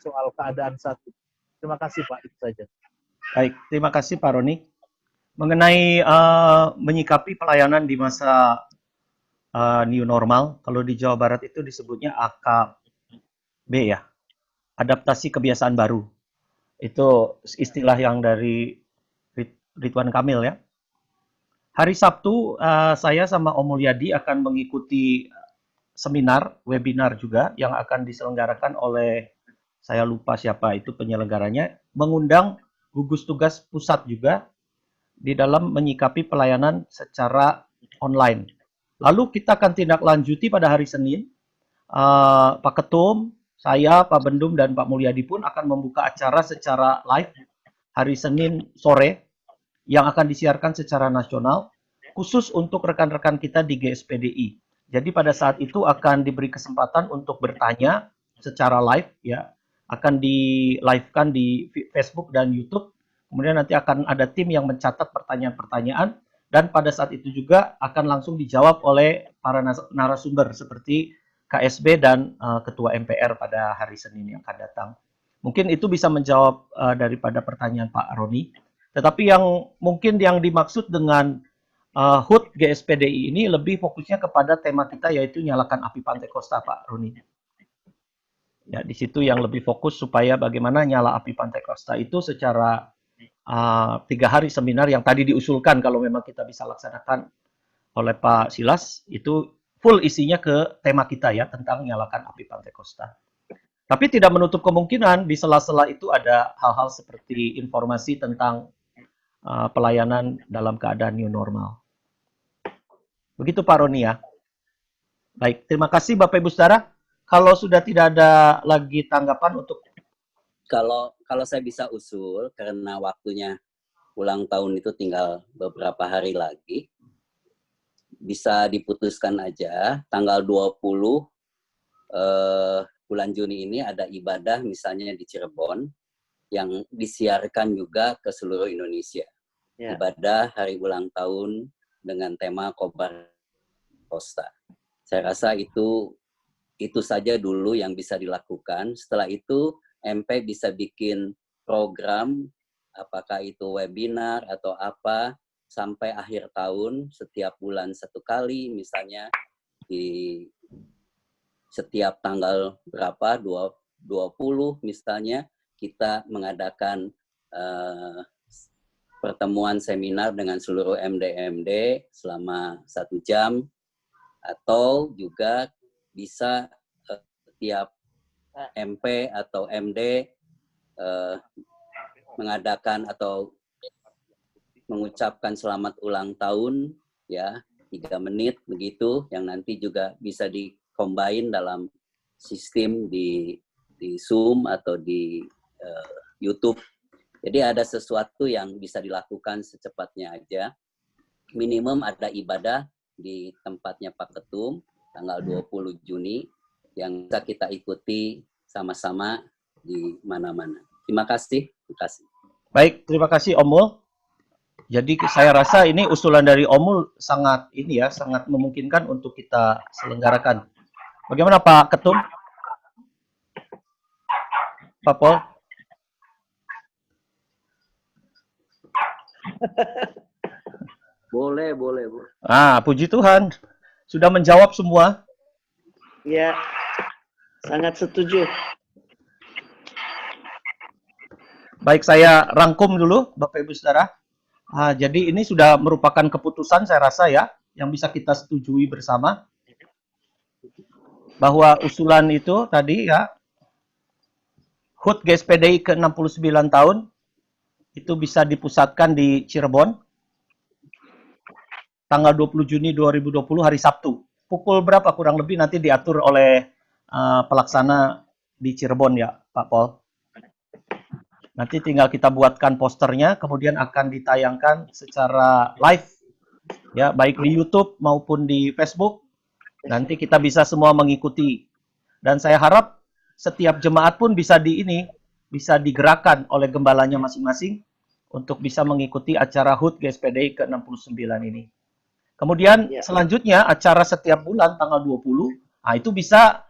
soal keadaan saat ini. Terima kasih Pak, itu saja. Baik, terima kasih Pak Roni. Mengenai menyikapi pelayanan di masa new normal, kalau di Jawa Barat itu disebutnya AKB ya, adaptasi kebiasaan baru. Itu istilah yang dari Ridwan Kamil ya. Hari Sabtu saya sama Om Mulyadi akan mengikuti webinar juga yang akan diselenggarakan oleh, saya lupa siapa itu penyelenggaranya, mengundang gugus tugas pusat juga di dalam menyikapi pelayanan secara online. Lalu kita akan tindak lanjuti pada hari Senin. Pak Ketum, saya, Pak Bendum, dan Pak Mulyadi pun akan membuka acara secara live hari Senin sore yang akan disiarkan secara nasional khusus untuk rekan-rekan kita di GSPDI. Jadi pada saat itu akan diberi kesempatan untuk bertanya secara live ya, akan di-live-kan di Facebook dan YouTube. Kemudian nanti akan ada tim yang mencatat pertanyaan-pertanyaan dan pada saat itu juga akan langsung dijawab oleh para narasumber seperti KSB dan Ketua MPR pada hari Senin yang akan datang. Mungkin itu bisa menjawab daripada pertanyaan Pak Roni. Tetapi yang mungkin yang dimaksud dengan HUT GSPDI ini lebih fokusnya kepada tema kita yaitu nyalakan api Pantekosta Pak Roni. Ya, di situ yang lebih fokus supaya bagaimana nyala api Pantekosta itu secara 3 hari seminar yang tadi diusulkan kalau memang kita bisa laksanakan oleh Pak Silas, itu full isinya ke tema kita ya, tentang nyalakan api Pantekosta. Tapi tidak menutup kemungkinan di sela-sela itu ada hal-hal seperti informasi tentang pelayanan dalam keadaan new normal. Begitu Pak Roni ya. Baik, terima kasih Bapak Ibu Saudara. Kalau sudah tidak ada lagi tanggapan untuk Kalau saya bisa usul, karena waktunya ulang tahun itu tinggal beberapa hari lagi, bisa diputuskan aja tanggal 20 bulan Juni ini ada ibadah misalnya di Cirebon yang disiarkan juga ke seluruh Indonesia. Ibadah hari ulang tahun dengan tema Kobar Costa. Saya rasa itu saja dulu yang bisa dilakukan. Setelah itu MP bisa bikin program, apakah itu webinar atau apa, sampai akhir tahun setiap bulan 1 kali, misalnya di setiap tanggal berapa, 20 misalnya, kita mengadakan pertemuan seminar dengan seluruh MD-MD selama 1 jam, atau juga bisa setiap MP atau MD mengadakan atau mengucapkan selamat ulang tahun, ya, 3 menit begitu, yang nanti juga bisa di-combine dalam sistem di Zoom atau di YouTube. Jadi ada sesuatu yang bisa dilakukan secepatnya aja. Minimum ada ibadah di tempatnya Pak Ketum tanggal 20 Juni yang bisa kita ikuti sama-sama di mana-mana. Terima kasih. Terima kasih. Baik, terima kasih Om Mul. Jadi saya rasa ini usulan dari Om Mul sangat memungkinkan untuk kita selenggarakan. Bagaimana Pak Ketum? Pak Pol? Boleh. Puji Tuhan. Sudah menjawab semua. Ya, sangat setuju. Baik, saya rangkum dulu, Bapak Ibu Saudara. Jadi ini sudah merupakan keputusan saya rasa ya, yang bisa kita setujui bersama. Bahwa usulan itu tadi ya, HUT GSPDI ke-69 tahun, itu bisa dipusatkan di Cirebon, tanggal 20 Juni 2020 hari Sabtu. Pukul berapa kurang lebih nanti diatur oleh pelaksana di Cirebon ya, Pak Pol. Nanti tinggal kita buatkan posternya, kemudian akan ditayangkan secara live, ya, baik di YouTube maupun di Facebook. Nanti kita bisa semua mengikuti. Dan saya harap setiap jemaat pun bisa digerakkan oleh gembalanya masing-masing untuk bisa mengikuti acara HUT GSPDI ke-69 ini. Kemudian selanjutnya acara setiap bulan tanggal 20, itu bisa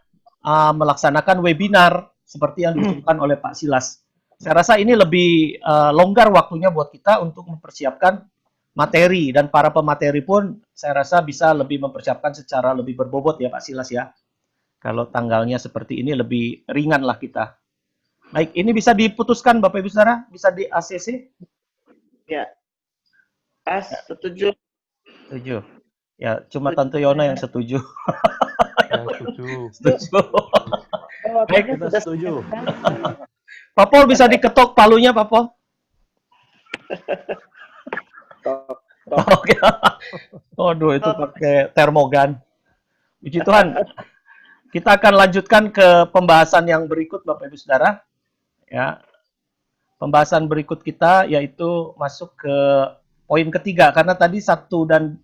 melaksanakan webinar seperti yang diusulkan oleh Pak Silas. Saya rasa ini lebih longgar waktunya buat kita untuk mempersiapkan materi, dan para pemateri pun saya rasa bisa lebih mempersiapkan secara lebih berbobot ya Pak Silas ya. Kalau tanggalnya seperti ini lebih ringan lah kita. Baik, ini bisa diputuskan Bapak Ibu Saudara? Bisa di ACC? Ya. Setuju. Setuju. Ya, cuma Tante Yona yang setuju. Ya, setuju. Setuju. Baik, kita setuju. Pak Pol bisa diketok palunya, Pak Pol? Oke. Waduh, itu pakai termogan. Puji Tuhan. Kita akan lanjutkan ke pembahasan yang berikut, Bapak Ibu Saudara. Ya. Pembahasan berikut kita yaitu masuk ke poin ketiga, karena tadi 1 dan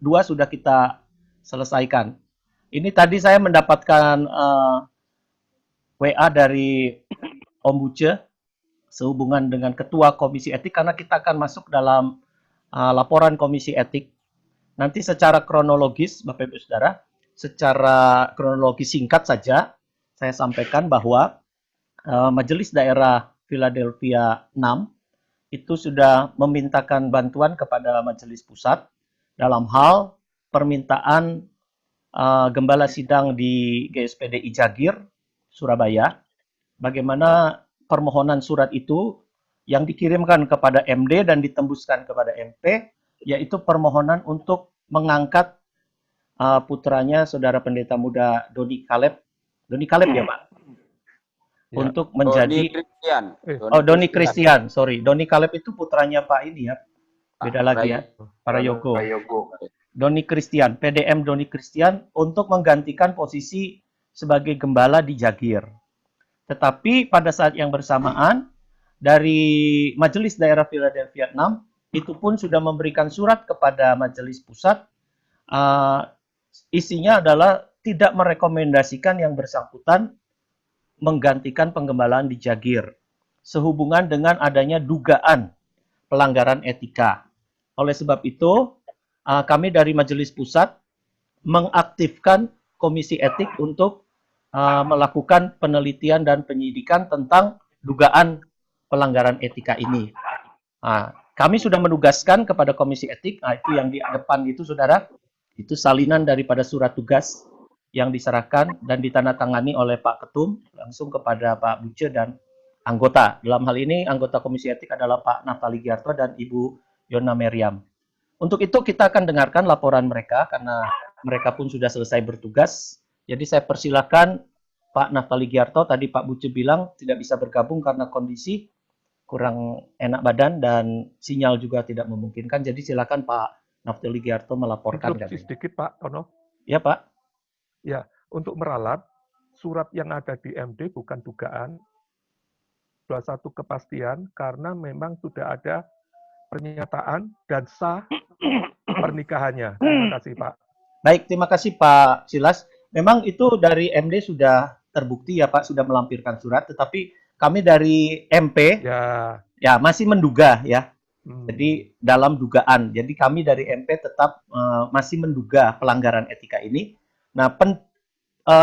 2 sudah kita selesaikan. Ini tadi saya mendapatkan WA dari Om Buce sehubungan dengan Ketua Komisi Etik, karena kita akan masuk dalam laporan Komisi Etik. Nanti secara kronologis, Bapak Ibu Saudara, secara kronologis singkat saja, saya sampaikan bahwa Majelis Daerah Philadelphia 6 itu sudah memintakan bantuan kepada Majelis Pusat dalam hal permintaan Gembala Sidang di GSPDI Jagir, Surabaya, bagaimana permohonan surat itu yang dikirimkan kepada MD dan ditembuskan kepada MP, yaitu permohonan untuk mengangkat putranya Saudara Pendeta Muda Doni Caleb ya Pak? Ya. Untuk menjadi Doni Christian, sorry. Doni Caleb itu putranya Pak ini ya. Beda lagi ya. Prayogo. Doni Christian, PDM Doni Christian untuk menggantikan posisi sebagai gembala di Jagir. Tetapi pada saat yang bersamaan dari Majelis Daerah Philadelphia 6 itu pun sudah memberikan surat kepada Majelis Pusat, isinya adalah tidak merekomendasikan yang bersangkutan menggantikan penggembalaan di Jagir sehubungan dengan adanya dugaan pelanggaran etika. Oleh sebab itu, kami dari Majelis Pusat mengaktifkan Komisi Etik untuk melakukan penelitian dan penyidikan tentang dugaan pelanggaran etika ini. Kami sudah menugaskan kepada Komisi Etik, itu yang di depan itu, saudara, itu salinan daripada surat tugas yang diserahkan dan ditandatangani oleh Pak Ketum langsung kepada Pak Buce dan anggota. Dalam hal ini, anggota Komisi Etik adalah Pak Naftali Giarto dan Ibu Yona Meriam. Untuk itu kita akan dengarkan laporan mereka karena mereka pun sudah selesai bertugas. Jadi saya persilakan Pak Naftali Giarto, tadi Pak Buce bilang tidak bisa bergabung karena kondisi kurang enak badan dan sinyal juga tidak memungkinkan. Jadi silakan Pak Naftali Giarto melaporkan. Sedikit Pak Tono. Ya Pak. Ya, untuk meralat, surat yang ada di MD bukan dugaan, suatu kepastian karena memang sudah ada pernyataan dan sah pernikahannya. Terima kasih Pak. Baik, terima kasih Pak Silas. Memang itu dari MD sudah terbukti ya Pak, sudah melampirkan surat, tetapi kami dari MP ya masih menduga ya. Jadi dalam dugaan. Jadi kami dari MP tetap masih menduga pelanggaran etika ini. Nah,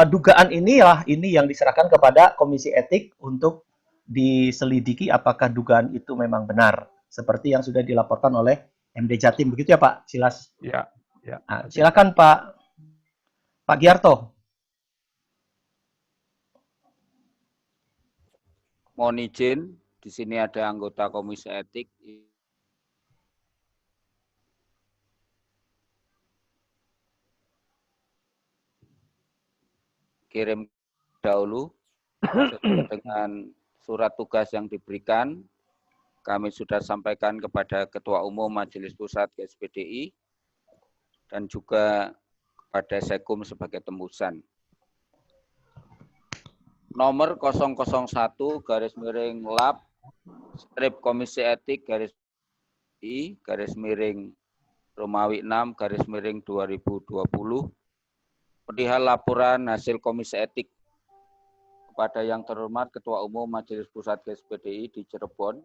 dugaan inilah ini yang diserahkan kepada Komisi Etik untuk diselidiki apakah dugaan itu memang benar seperti yang sudah dilaporkan oleh MD Jatim. Begitu ya Pak Silas? Ya. Ya. Nah, silakan Pak Giarto. Mohon izin, di sini ada anggota Komisi Etik. Kirim dahulu sesuai dengan surat tugas yang diberikan. Kami sudah sampaikan kepada Ketua Umum Majelis Pusat GSPDI dan juga kepada Sekum sebagai tembusan. Nomor 001/Lab strip Komisi Etik Romawi 6/2020 perihal laporan hasil Komisi Etik kepada yang terhormat Ketua Umum Majelis Pusat GSPDI di Cirebon.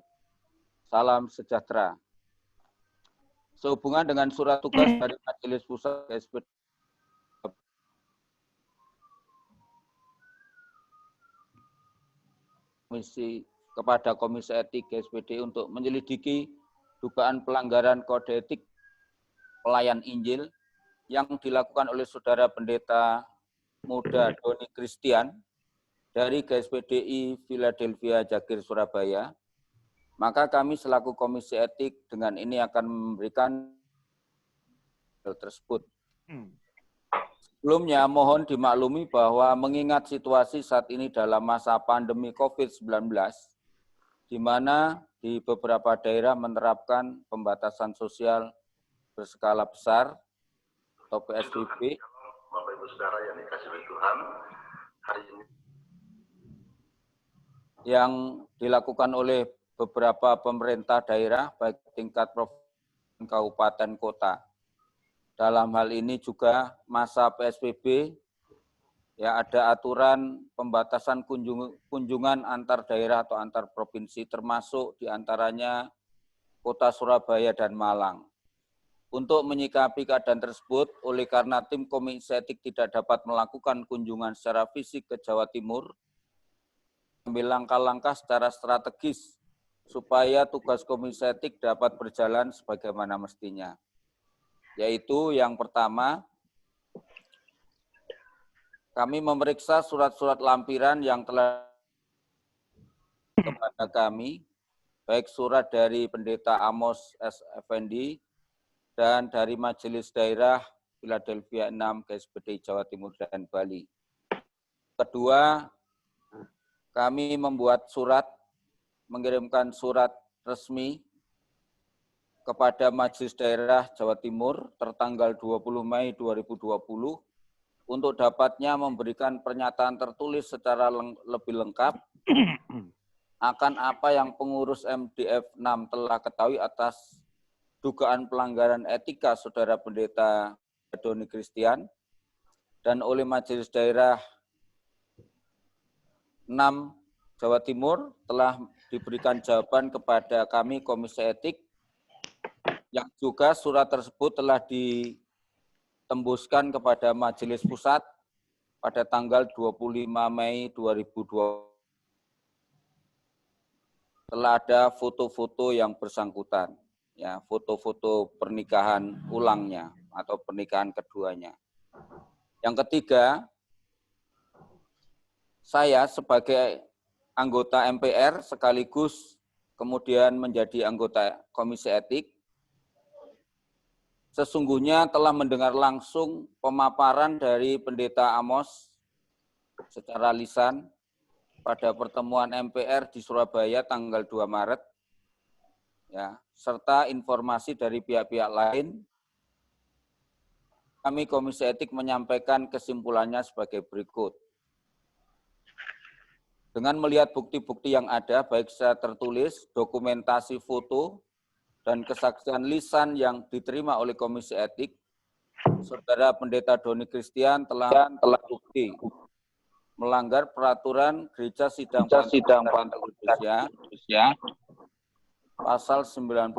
Salam sejahtera. Sehubungan dengan surat tugas dari Majelis Pusat GSPDI kepada Komisi Etik GSPDI untuk menyelidiki dugaan pelanggaran kode etik pelayan Injil yang dilakukan oleh Saudara Pendeta Muda Doni Christian dari GSPDI Philadelphia Jagir Surabaya, maka kami selaku Komisi Etik dengan ini akan memberikan hal tersebut. Sebelumnya mohon dimaklumi bahwa mengingat situasi saat ini dalam masa pandemi COVID-19, di mana di beberapa daerah menerapkan pembatasan sosial berskala besar atau PSBB. Bapak Ibu Saudara yang dikasihi oleh Tuhan, hari ini yang dilakukan oleh beberapa pemerintah daerah, baik tingkat provinsi, kabupaten, kota. Dalam hal ini juga masa PSBB, ya ada aturan pembatasan kunjungan antar daerah atau antar provinsi, termasuk diantaranya Kota Surabaya dan Malang. Untuk menyikapi keadaan tersebut, oleh karena tim Komisi Etik tidak dapat melakukan kunjungan secara fisik ke Jawa Timur, ambil langkah-langkah secara strategis supaya tugas Komisi Etik dapat berjalan sebagaimana mestinya. Yaitu yang pertama, kami memeriksa surat-surat lampiran yang telah kepada kami, baik surat dari Pendeta Amos S. Effendi dan dari Majelis Daerah Philadelphia 6 GSPDI Jawa Timur dan Bali. Kedua, kami membuat mengirimkan surat resmi kepada Majelis Daerah Jawa Timur tertanggal 20 Mei 2020 untuk dapatnya memberikan pernyataan tertulis secara lebih lengkap akan apa yang pengurus MDF 6 telah ketahui atas dugaan pelanggaran etika Saudara Pendeta Doni Christian dan oleh Majelis Daerah 6 Jawa Timur telah diberikan jawaban kepada kami Komisi Etik yang juga surat tersebut telah ditembuskan kepada Majelis Pusat pada tanggal 25 Mei 2020. Telah ada foto-foto yang bersangkutan, ya, foto-foto pernikahan ulangnya atau pernikahan keduanya. Yang ketiga, saya sebagai anggota MPR sekaligus kemudian menjadi anggota Komisi Etik, sesungguhnya telah mendengar langsung pemaparan dari Pendeta Amos secara lisan pada pertemuan MPR di Surabaya tanggal 2 Maret, ya, serta informasi dari pihak-pihak lain. Kami Komisi Etik menyampaikan kesimpulannya sebagai berikut. Dengan melihat bukti-bukti yang ada, baik secara tertulis, dokumentasi foto, dan kesaksian lisan yang diterima oleh Komisi Etik, Saudara Pendeta Doni Christian telah terbukti melanggar peraturan Gereja Sidang Pantai Indonesia pasal 93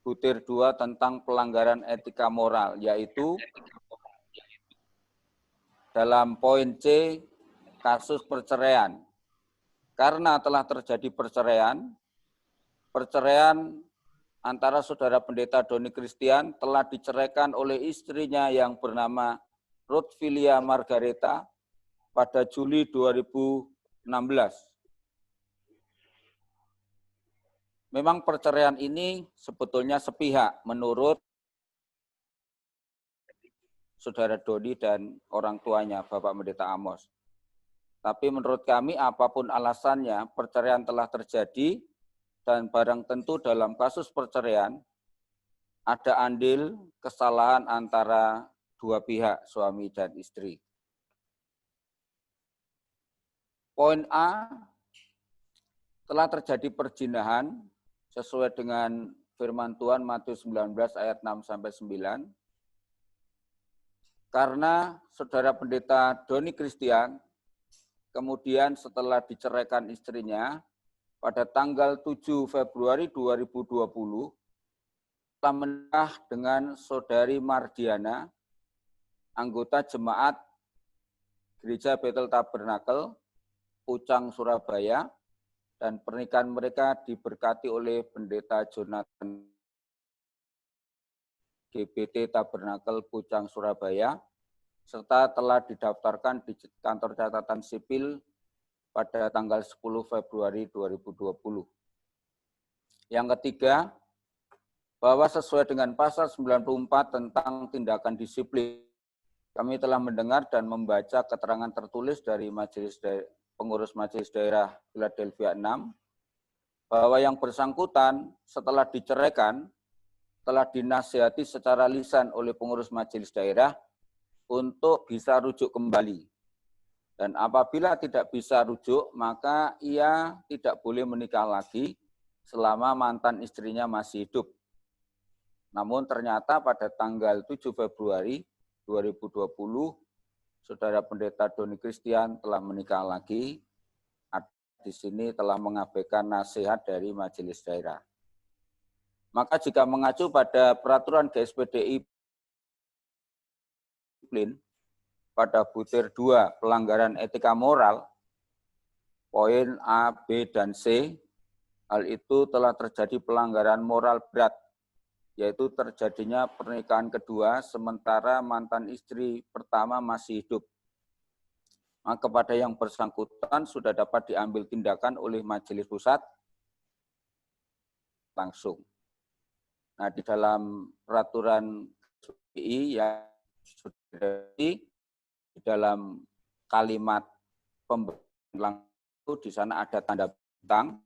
butir 2 tentang pelanggaran etika moral, yaitu dalam poin C kasus perceraian. Karena telah terjadi perceraian antara Saudara Pendeta Doni Christian telah diceraikan oleh istrinya yang bernama Ruth Filia Margareta pada Juli 2016. Memang perceraian ini sebetulnya sepihak menurut Saudara Doni dan orang tuanya, Bapak Pendeta Amos. Tapi menurut kami apapun alasannya, perceraian telah terjadi dan barang tentu dalam kasus perceraian ada andil kesalahan antara dua pihak, suami dan istri. Poin A, telah terjadi perzinahan sesuai dengan firman Tuhan Matius 19 ayat 6-9. Karena Saudara Pendeta Doni Christian kemudian setelah diceraikan istrinya pada tanggal 7 Februari 2020 telah menikah dengan Saudari Mardiana, anggota jemaat Gereja Bethel Tabernakel, Pucang, Surabaya, dan pernikahan mereka diberkati oleh Pendeta Jonathan GBT Tabernakel Pucang, Surabaya, serta telah didaftarkan di kantor catatan sipil pada tanggal 10 Februari 2020. Yang ketiga, bahwa sesuai dengan pasal 94 tentang tindakan disiplin, kami telah mendengar dan membaca keterangan tertulis dari pengurus Majelis Daerah Philadelphia 6, bahwa yang bersangkutan setelah diceraikan telah dinasihati secara lisan oleh pengurus Majelis Daerah untuk bisa rujuk kembali. Dan apabila tidak bisa rujuk, maka ia tidak boleh menikah lagi selama mantan istrinya masih hidup. Namun ternyata pada tanggal 7 Februari 2020, Saudara Pendeta Doni Christian telah menikah lagi. Di sini telah mengabaikan nasihat dari Majelis Daerah. Maka jika mengacu pada peraturan GSPDI pada butir 2 pelanggaran etika moral, poin A, B, dan C, hal itu telah terjadi pelanggaran moral berat, yaitu terjadinya pernikahan kedua sementara mantan istri pertama masih hidup. Maka kepada yang bersangkutan sudah dapat diambil tindakan oleh Majelis Pusat langsung. Nah, di dalam peraturan GSPDI yang sudah di dalam kalimat pemberian di sana ada tanda bintang.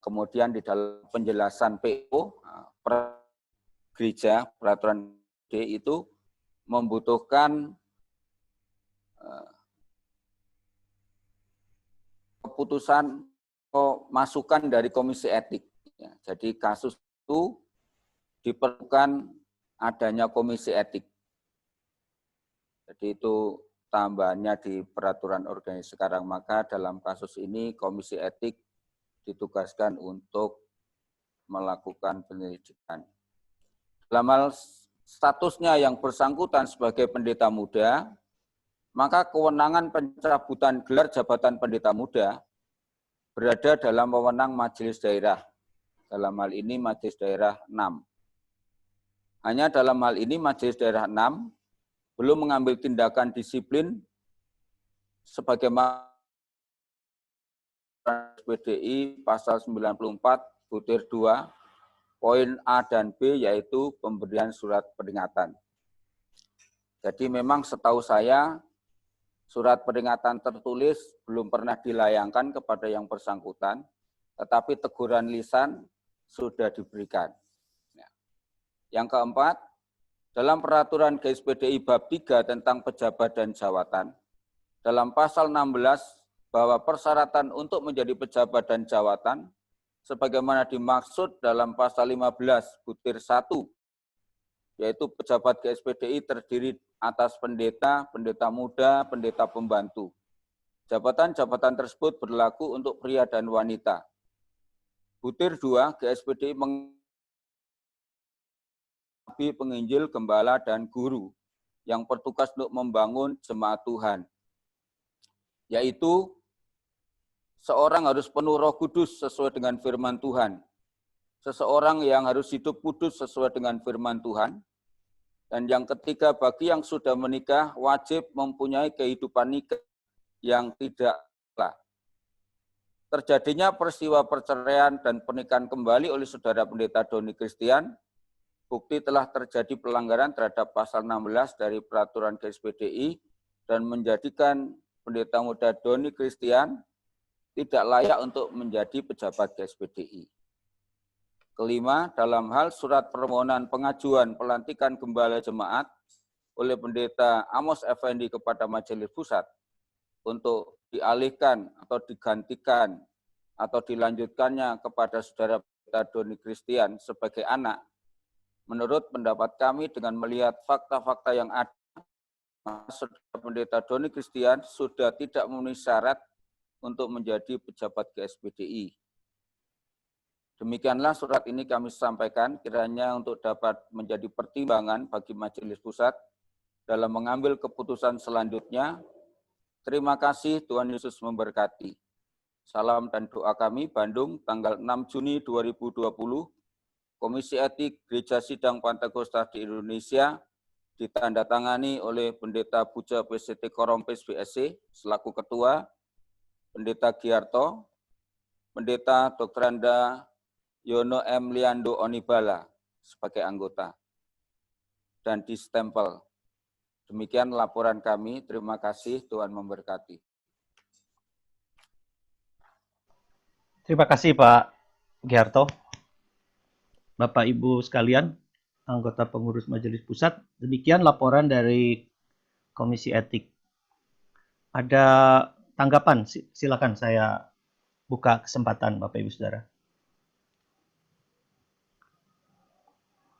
Kemudian di dalam penjelasan PO gereja peraturan D itu membutuhkan keputusan atau masukan dari Komisi Etik. Ya, jadi kasus itu diperlukan adanya Komisi Etik. Jadi itu tambahannya di peraturan organisasi sekarang. Maka dalam kasus ini Komisi Etik ditugaskan untuk melakukan penyelidikan. Dalam hal statusnya yang bersangkutan sebagai pendeta muda, maka kewenangan pencabutan gelar jabatan pendeta muda berada dalam wewenang majelis daerah. Dalam hal ini majelis daerah 6. Hanya dalam hal ini majelis daerah 6 belum mengambil tindakan disiplin sebagaimana SPDI pasal 94 butir 2 poin A dan B, yaitu pemberian surat peringatan. Jadi memang setahu saya surat peringatan tertulis belum pernah dilayangkan kepada yang bersangkutan, tetapi teguran lisan sudah diberikan. Yang keempat, dalam peraturan GSPDI bab 3 tentang pejabat dan jawatan, dalam pasal 16 bahwa persyaratan untuk menjadi pejabat dan jawatan sebagaimana dimaksud dalam pasal 15 butir 1, yaitu pejabat GSPDI terdiri atas pendeta, pendeta muda, pendeta pembantu. Jabatan-jabatan tersebut berlaku untuk pria dan wanita. Butir 2, GSPDI penginjil, gembala, dan guru yang bertugas untuk membangun jemaat Tuhan, yaitu seorang harus penuh Roh Kudus sesuai dengan firman Tuhan, seseorang yang harus hidup kudus sesuai dengan firman Tuhan, dan yang ketiga, bagi yang sudah menikah wajib mempunyai kehidupan nikah yang tidak salah. Terjadinya peristiwa perceraian dan pernikahan kembali oleh saudara pendeta Doni Christian, bukti telah terjadi pelanggaran terhadap pasal 16 dari peraturan GSPDI dan menjadikan pendeta muda Doni Christian tidak layak untuk menjadi pejabat GSPDI. Kelima, dalam hal surat permohonan pengajuan pelantikan gembala jemaat oleh pendeta Amos Effendi kepada Majelis Pusat untuk dialihkan atau digantikan atau dilanjutkannya kepada saudara pendeta Doni Christian sebagai anak, menurut pendapat kami dengan melihat fakta-fakta yang ada, saudara pendeta Doni Christian sudah tidak memenuhi syarat untuk menjadi pejabat GSPDI. Demikianlah surat ini kami sampaikan kiranya untuk dapat menjadi pertimbangan bagi Majelis Pusat dalam mengambil keputusan selanjutnya. Terima kasih, Tuhan Yesus memberkati. Salam dan doa kami, Bandung, tanggal 6 Juni 2020, Komisi Etik Gereja Sidang Pantekosta di Indonesia, ditandatangani oleh Pendeta Puja PCT Korompes BSC selaku Ketua, Pendeta Giarto, Pendeta Dr. Anda Yono M. Liando Onibala sebagai anggota, dan distempel. Demikian laporan kami. Terima kasih, Tuhan memberkati. Terima kasih Pak Giarto. Bapak Ibu sekalian, anggota pengurus Majelis Pusat, demikian laporan dari Komisi Etik. Ada tanggapan? Silakan, saya buka kesempatan Bapak Ibu Saudara.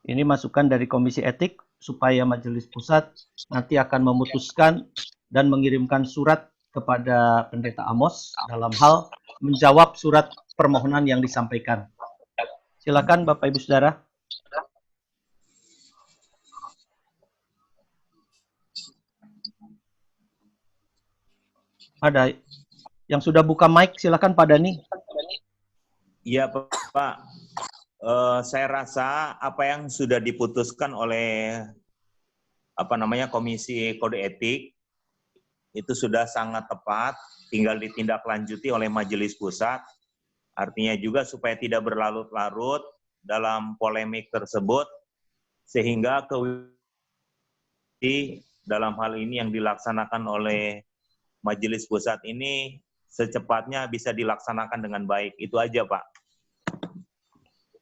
Ini masukan dari Komisi Etik supaya Majelis Pusat nanti akan memutuskan dan mengirimkan surat kepada Pendeta Amos dalam hal menjawab surat permohonan yang disampaikan. Silakan Bapak Ibu Saudara. Ada yang sudah buka mic, silakan Pak Dani. Iya Pak, saya rasa apa yang sudah diputuskan oleh Komisi Kode Etik itu sudah sangat tepat, tinggal ditindaklanjuti oleh Majelis Pusat. Artinya juga supaya tidak berlarut-larut dalam polemik tersebut, sehingga dalam hal ini yang dilaksanakan oleh Majelis Pusat ini secepatnya bisa dilaksanakan dengan baik. Itu aja, Pak.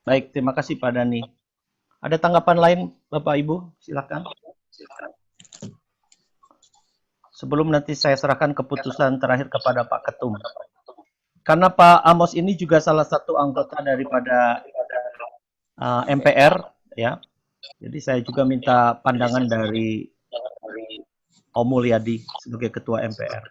Baik, terima kasih Pak Dani. Ada tanggapan lain Bapak Ibu? Silakan. Sebelum nanti saya serahkan keputusan terakhir kepada Pak Ketum. Karena Pak Amos ini juga salah satu anggota daripada MPR, ya. Jadi saya juga minta pandangan dari Om Mulyadi sebagai Ketua MPR.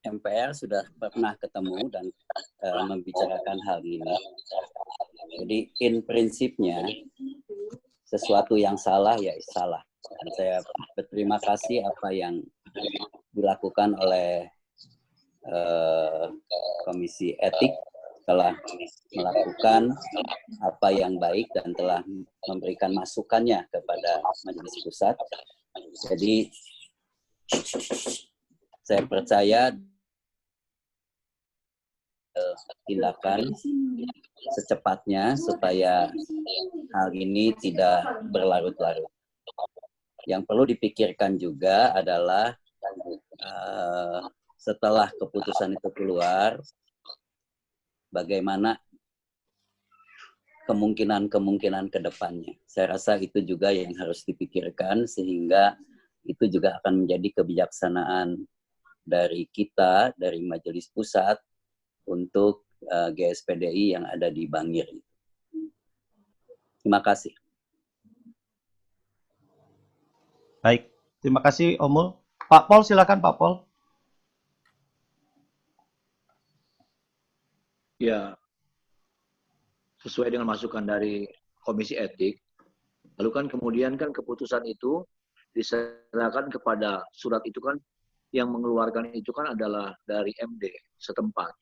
MPR sudah pernah ketemu dan membicarakan hal ini. Jadi in prinsipnya sesuatu yang salah ya salah. Dan saya berterima kasih apa yang dilakukan oleh Komisi Etik, telah melakukan apa yang baik dan telah memberikan masukannya kepada Majelis Pusat. Jadi saya percaya tindakan secepatnya supaya hal ini tidak berlarut-larut. Yang perlu dipikirkan juga adalah setelah keputusan itu keluar, bagaimana kemungkinan-kemungkinan ke depannya. Saya rasa itu juga yang harus dipikirkan sehingga itu juga akan menjadi kebijaksanaan dari kita, dari Majelis Pusat untuk GSPDI yang ada di Bangir. Terima kasih. Baik, terima kasih Omul. Pak Pol, silakan Pak Pol. Ya, sesuai dengan masukan dari Komisi Etik, lalu kan kemudian kan keputusan itu diserahkan kepada surat itu kan yang mengeluarkan itu kan adalah dari MD setempat.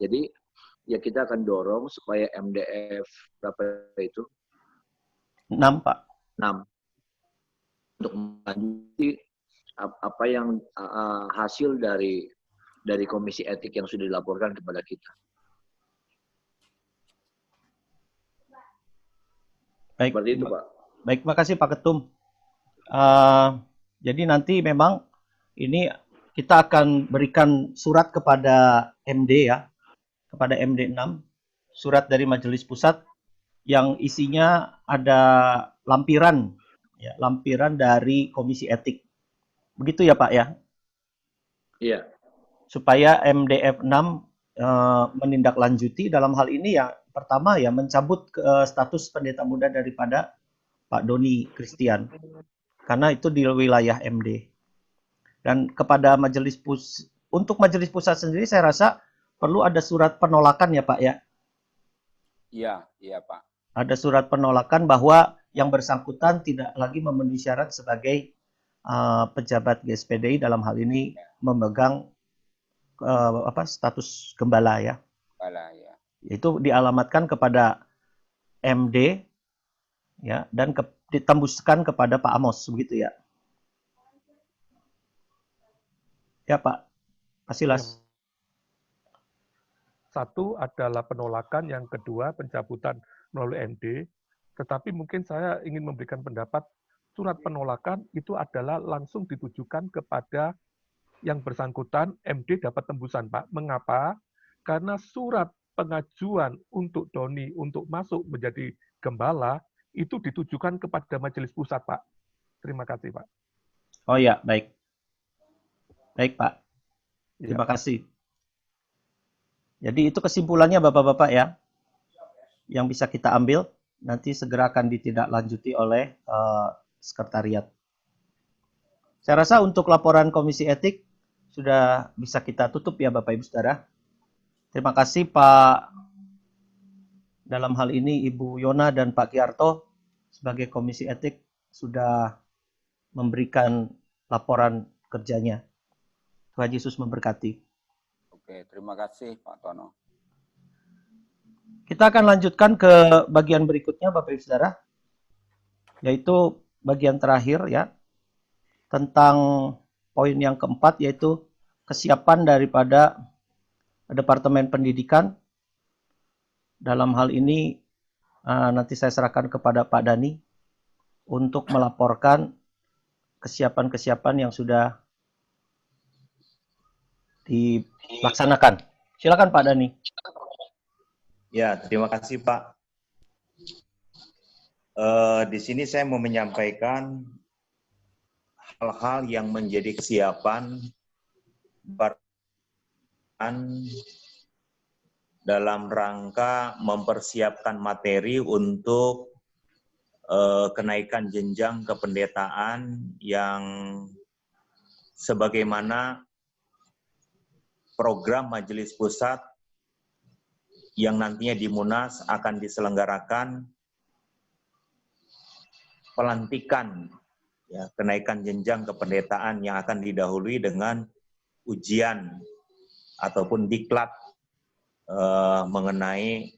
Jadi ya kita akan dorong supaya MDF berapa itu? 6 Pak. 6. Untuk melanjuti apa yang hasil dari Komisi Etik yang sudah dilaporkan kepada kita. Baik, seperti itu Pak. Baik, makasih Pak Ketum. Jadi nanti memang ini kita akan berikan surat kepada MD ya, kepada MD 6, surat dari Majelis Pusat yang isinya ada lampiran, ya, lampiran dari Komisi Etik. Begitu ya Pak ya? Iya. Supaya MDF 6 menindaklanjuti dalam hal ini ya, pertama ya mencabut status pendeta muda daripada Pak Doni Christian, karena itu di wilayah MD. Dan kepada untuk Majelis Pusat sendiri saya rasa perlu ada surat penolakan ya Pak ya? Iya Pak. Ada surat penolakan bahwa yang bersangkutan tidak lagi memenuhi syarat sebagai pejabat GSPDI, dalam hal ini memegang status gembala ya. Gembala ya. Itu dialamatkan kepada MD ya, dan ditembuskan kepada Pak Amos, begitu ya. Ya Pak Silas. Satu adalah penolakan, yang kedua pencabutan melalui MD. Tetapi mungkin saya ingin memberikan pendapat, surat penolakan itu adalah langsung ditujukan kepada yang bersangkutan. MD dapat tembusan Pak. Mengapa? Karena surat pengajuan untuk Doni untuk masuk menjadi gembala itu ditujukan kepada Majelis Pusat Pak. Terima kasih Pak. Oh ya, baik. Baik Pak. Terima kasih. Jadi itu kesimpulannya Bapak-Bapak ya, yang bisa kita ambil, nanti segera akan ditindaklanjuti oleh sekretariat. Saya rasa untuk laporan Komisi Etik sudah bisa kita tutup ya Bapak Ibu Saudara. Terima kasih Pak, dalam hal ini Ibu Yona dan Pak Kiarto sebagai Komisi Etik sudah memberikan laporan kerjanya. Tuhan Yesus memberkati. Oke, terima kasih Pak Tono. Kita akan lanjutkan ke bagian berikutnya Bapak Ibu Saudara, yaitu bagian terakhir ya, tentang poin yang keempat, yaitu kesiapan daripada Departemen Pendidikan. Dalam hal ini nanti saya serahkan kepada Pak Dani untuk melaporkan kesiapan-kesiapan yang sudah dilaksanakan. Silakan Pak Dani. Ya, terima kasih Pak. Di sini saya mau menyampaikan hal-hal yang menjadi kesiapan dalam rangka mempersiapkan materi untuk kenaikan jenjang kependetaan yang sebagaimana program Majelis Pusat yang nantinya di Munas akan diselenggarakan pelantikan ya, kenaikan jenjang kependetaan yang akan didahului dengan ujian ataupun diklat mengenai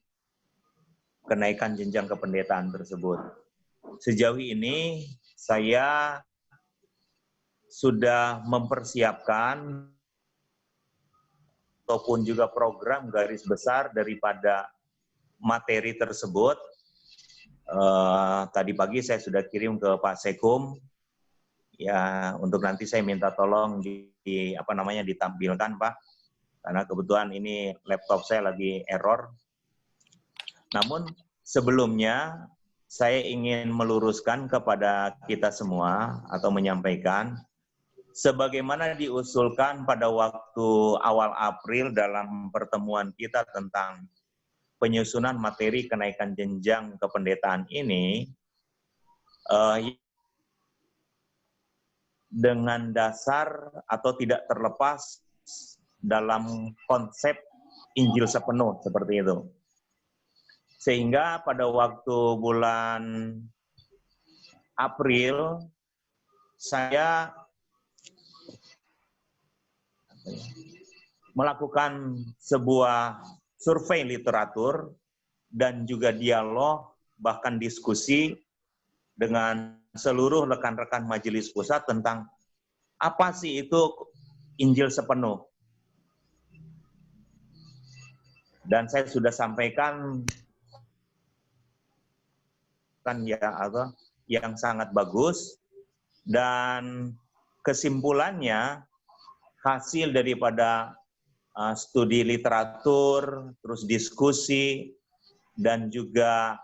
kenaikan jenjang kependetaan tersebut. Sejauh ini saya sudah mempersiapkan ataupun juga program garis besar daripada materi tersebut. Tadi pagi saya sudah kirim ke Pak Sekum, ya untuk nanti saya minta tolong ditampilkan Pak, karena kebetulan ini laptop saya lagi error. Namun sebelumnya saya ingin meluruskan kepada kita semua atau menyampaikan sebagaimana diusulkan pada waktu awal April dalam pertemuan kita tentang penyusunan materi kenaikan jenjang kependetaan ini, dengan dasar atau tidak terlepas dalam konsep Injil sepenuh seperti itu. Sehingga pada waktu bulan April saya melakukan sebuah survei literatur dan juga dialog bahkan diskusi dengan seluruh rekan-rekan Majelis Pusat tentang apa sih itu Injil sepenuh. Dan saya sudah sampaikan yang sangat bagus, dan kesimpulannya hasil daripada studi literatur, terus diskusi, dan juga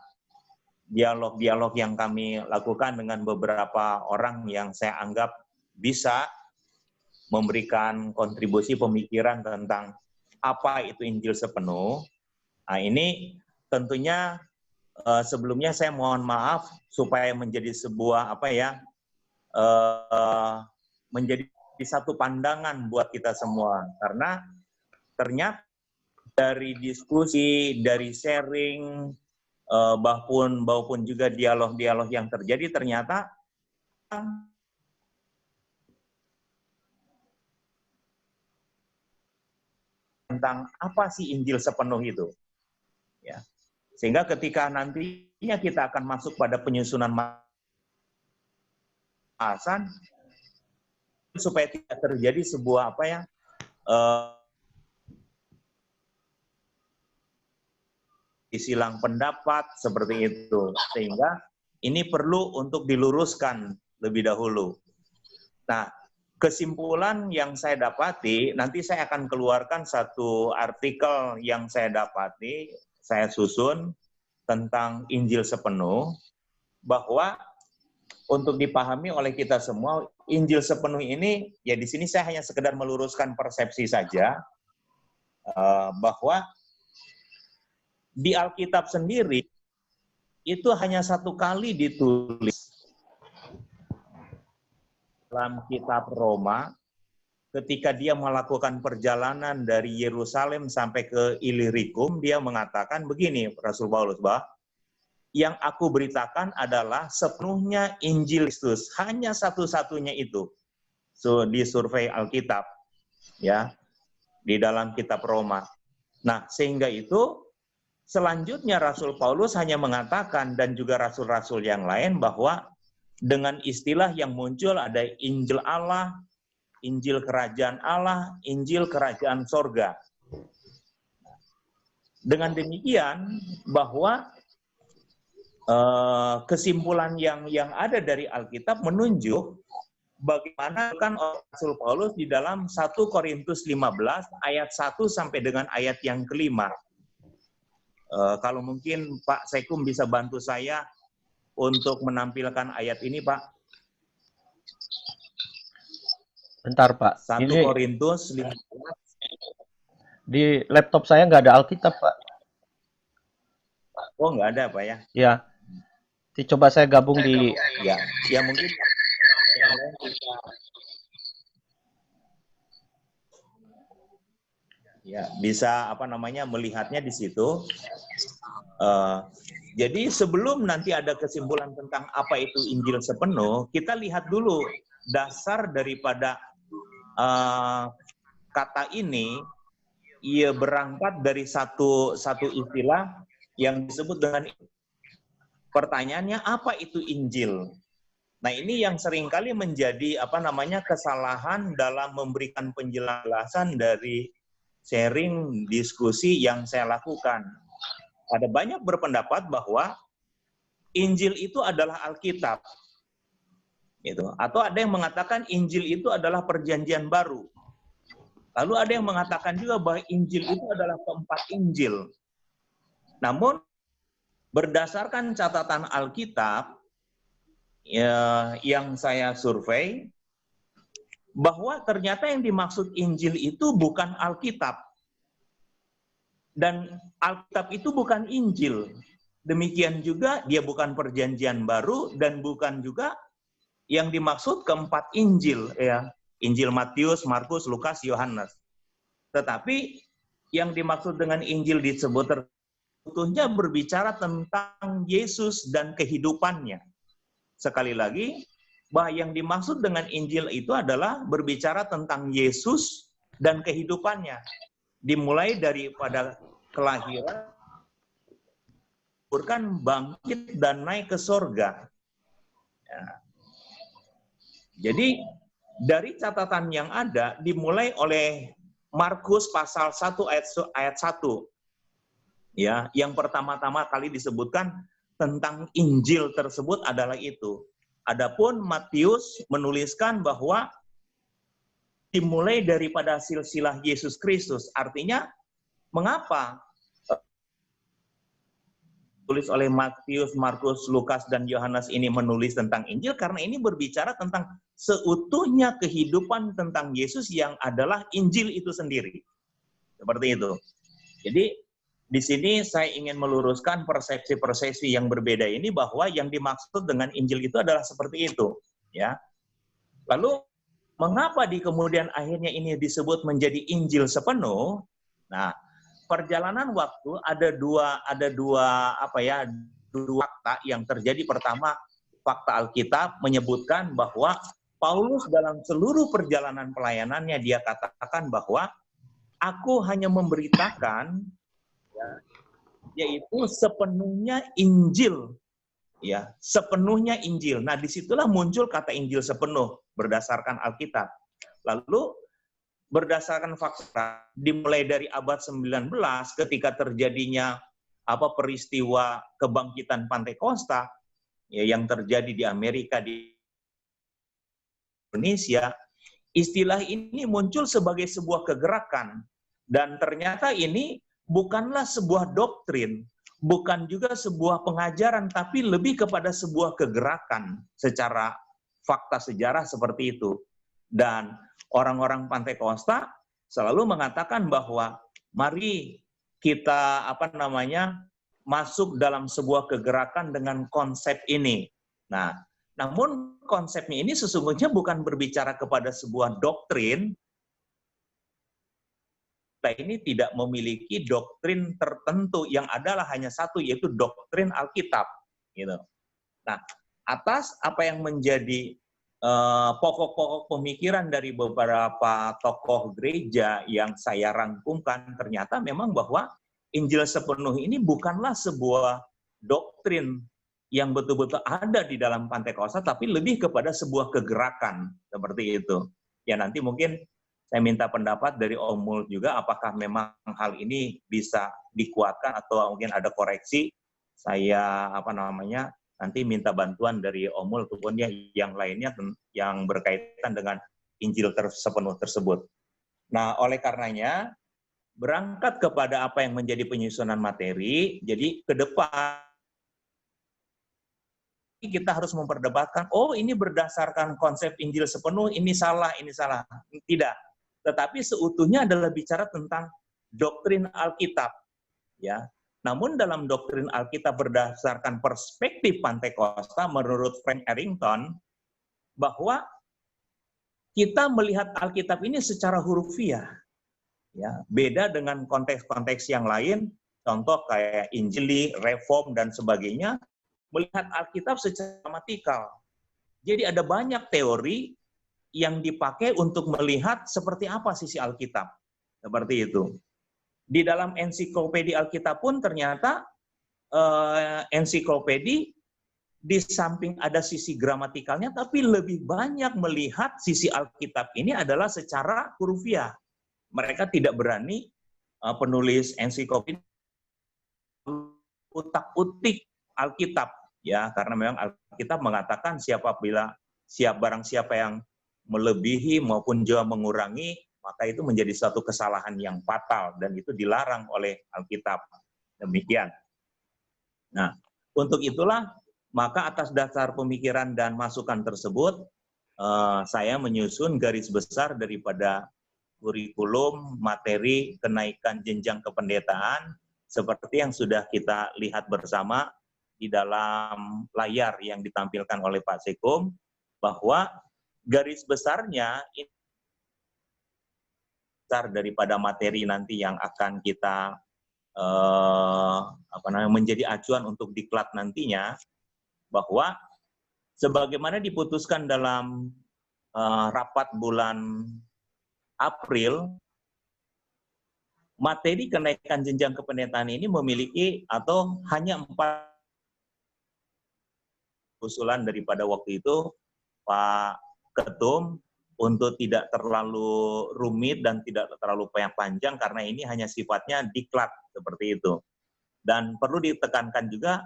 dialog-dialog yang kami lakukan dengan beberapa orang yang saya anggap bisa memberikan kontribusi pemikiran tentang apa itu Injil sepenuh. Nah, ini tentunya sebelumnya saya mohon maaf supaya menjadi sebuah menjadi satu pandangan buat kita semua, karena ternyata dari diskusi, dari sharing, maupun juga dialog-dialog yang terjadi ternyata tentang apa sih Injil sepenuh itu, ya. Sehingga ketika nantinya kita akan masuk pada penyusunan bahasan, supaya tidak terjadi sebuah silang pendapat seperti itu. Sehingga ini perlu untuk diluruskan lebih dahulu. Nah, kesimpulan yang saya dapati, nanti saya akan keluarkan satu artikel yang saya dapati, saya susun tentang Injil sepenuh, bahwa untuk dipahami oleh kita semua, Injil sepenuh ini, ya di sini saya hanya sekedar meluruskan persepsi saja, bahwa di Alkitab sendiri, itu hanya satu kali ditulis dalam kitab Roma, ketika dia melakukan perjalanan dari Yerusalem sampai ke Illyricum, dia mengatakan begini, Rasul Paulus, bahwa yang aku beritakan adalah sepenuhnya Injil Kristus, hanya satu-satunya itu. So, di survei Alkitab, ya, di dalam kitab Roma. Nah, sehingga itu selanjutnya Rasul Paulus hanya mengatakan, dan juga rasul-rasul yang lain, bahwa dengan istilah yang muncul ada Injil Allah, Injil Kerajaan Allah, Injil Kerajaan Sorga. Dengan demikian, bahwa kesimpulan yang ada dari Alkitab menunjuk bagaimana kan Rasul Paulus di dalam 1 Korintus 15 ayat 1 sampai dengan ayat yang kelima. Kalau mungkin Pak Sekum bisa bantu saya untuk menampilkan ayat ini, Pak. Bentar, Pak. 1 Ini Korintus 15. di laptop saya nggak ada Alkitab, Pak. Oh, nggak ada, Pak ya? Ya. Coba saya gabung di... Ya mungkin yang lain bisa. Ya, bisa melihatnya di situ. Jadi sebelum nanti ada kesimpulan tentang apa itu Injil sepenuh, kita lihat dulu dasar daripada kata ini. Ia berangkat dari satu istilah yang disebut dengan, pertanyaannya apa itu Injil? Nah, ini yang seringkali menjadi kesalahan dalam memberikan penjelasan dari sharing diskusi yang saya lakukan. Ada banyak berpendapat bahwa Injil itu adalah Alkitab. Gitu. Atau ada yang mengatakan Injil itu adalah Perjanjian Baru. Lalu ada yang mengatakan juga bahwa Injil itu adalah keempat Injil. Namun, berdasarkan catatan Alkitab yang saya survei, bahwa ternyata yang dimaksud Injil itu bukan Alkitab. Dan Alkitab itu bukan Injil. Demikian juga dia bukan Perjanjian Baru dan bukan juga yang dimaksud keempat Injil, ya. Injil Matius, Markus, Lukas, Yohanes. Tetapi yang dimaksud dengan Injil disebut tertutuhnya berbicara tentang Yesus dan kehidupannya. Sekali lagi, bahwa yang dimaksud dengan Injil itu adalah berbicara tentang Yesus dan kehidupannya. Dimulai daripada kelahiran, bangkit, dan naik ke sorga. Ya. Jadi, dari catatan yang ada, dimulai oleh Markus pasal 1 ayat 1. Ya, yang pertama-tama kali disebutkan tentang Injil tersebut adalah itu. Adapun Matius menuliskan bahwa dimulai daripada silsilah Yesus Kristus. Artinya, mengapa tulis oleh Matius, Markus, Lukas, dan Yohanes ini menulis tentang Injil? Karena ini berbicara tentang seutuhnya kehidupan tentang Yesus yang adalah Injil itu sendiri. Seperti itu. Jadi, di sini saya ingin meluruskan persepsi-persepsi yang berbeda ini, bahwa yang dimaksud dengan Injil itu adalah seperti itu. Ya. Lalu, mengapa di kemudian akhirnya ini disebut menjadi Injil sepenuh? Nah, perjalanan waktu ada dua fakta yang terjadi. Pertama, fakta Alkitab menyebutkan bahwa Paulus dalam seluruh perjalanan pelayanannya dia katakan bahwa aku hanya memberitakan, yaitu sepenuhnya Injil, ya, sepenuhnya Injil. Nah, disitulah muncul kata Injil sepenuh berdasarkan Alkitab. Lalu berdasarkan fakta dimulai dari abad 19 ketika terjadinya peristiwa kebangkitan Pantekosta, ya, yang terjadi di Amerika, di Indonesia, istilah ini muncul sebagai sebuah kegerakan, dan ternyata ini bukanlah sebuah doktrin, bukan juga sebuah pengajaran, tapi lebih kepada sebuah kegerakan secara fakta sejarah seperti itu. Dan orang-orang Pantekosta selalu mengatakan bahwa mari kita masuk dalam sebuah kegerakan dengan konsep ini. Nah, namun konsepnya ini sesungguhnya bukan berbicara kepada sebuah doktrin. Kita ini tidak memiliki doktrin tertentu, yang adalah hanya satu, yaitu doktrin Alkitab. Gitu. Nah, atas apa yang menjadi pokok-pokok pemikiran dari beberapa tokoh gereja yang saya rangkumkan, ternyata memang bahwa Injil sepenuh ini bukanlah sebuah doktrin yang betul-betul ada di dalam Pantekosta, tapi lebih kepada sebuah kegerakan, seperti itu. Ya, nanti mungkin saya minta pendapat dari Om Mul juga, apakah memang hal ini bisa dikuatkan atau mungkin ada koreksi. Saya nanti minta bantuan dari Om Mul ataupun yang lainnya yang berkaitan dengan Injil sepenuh tersebut. Nah, oleh karenanya, berangkat kepada apa yang menjadi penyusunan materi, jadi ke depan kita harus memperdebatkan, oh ini berdasarkan konsep Injil sepenuh, ini salah, ini salah. Tidak. Tetapi seutuhnya adalah bicara tentang doktrin Alkitab. Ya. Namun dalam doktrin Alkitab berdasarkan perspektif Pantekosta, menurut Frank Errington, bahwa kita melihat Alkitab ini secara hurufiah. Ya, beda dengan konteks-konteks yang lain, contoh kayak Injili, Reform dan sebagainya, melihat Alkitab secara gramatikal. Jadi ada banyak teori yang dipakai untuk melihat seperti apa sisi Alkitab. Seperti itu. Di dalam ensiklopedi Alkitab pun ternyata ensiklopedi di samping ada sisi gramatikalnya, tapi lebih banyak melihat sisi Alkitab ini adalah secara hurufiah. Mereka tidak berani penulis ensiklopedi utak-utik Alkitab, ya, karena memang Alkitab mengatakan barang siapa yang melebihi maupun juga mengurangi, maka itu menjadi suatu kesalahan yang fatal dan itu dilarang oleh Alkitab. Demikian. Nah, untuk itulah maka atas dasar pemikiran dan masukan tersebut, saya menyusun garis besar daripada kurikulum materi kenaikan jenjang kependetaan seperti yang sudah kita lihat bersama di dalam layar yang ditampilkan oleh Pak Sekum, bahwa garis besarnya ini besar daripada materi nanti yang akan kita menjadi acuan untuk diklat nantinya, bahwa sebagaimana diputuskan dalam rapat bulan April, materi kenaikan jenjang kependetaan ini memiliki atau hanya 4 usulan daripada waktu itu Pak Ketum untuk tidak terlalu rumit dan tidak terlalu panjang karena ini hanya sifatnya diklat seperti itu. Dan perlu ditekankan juga,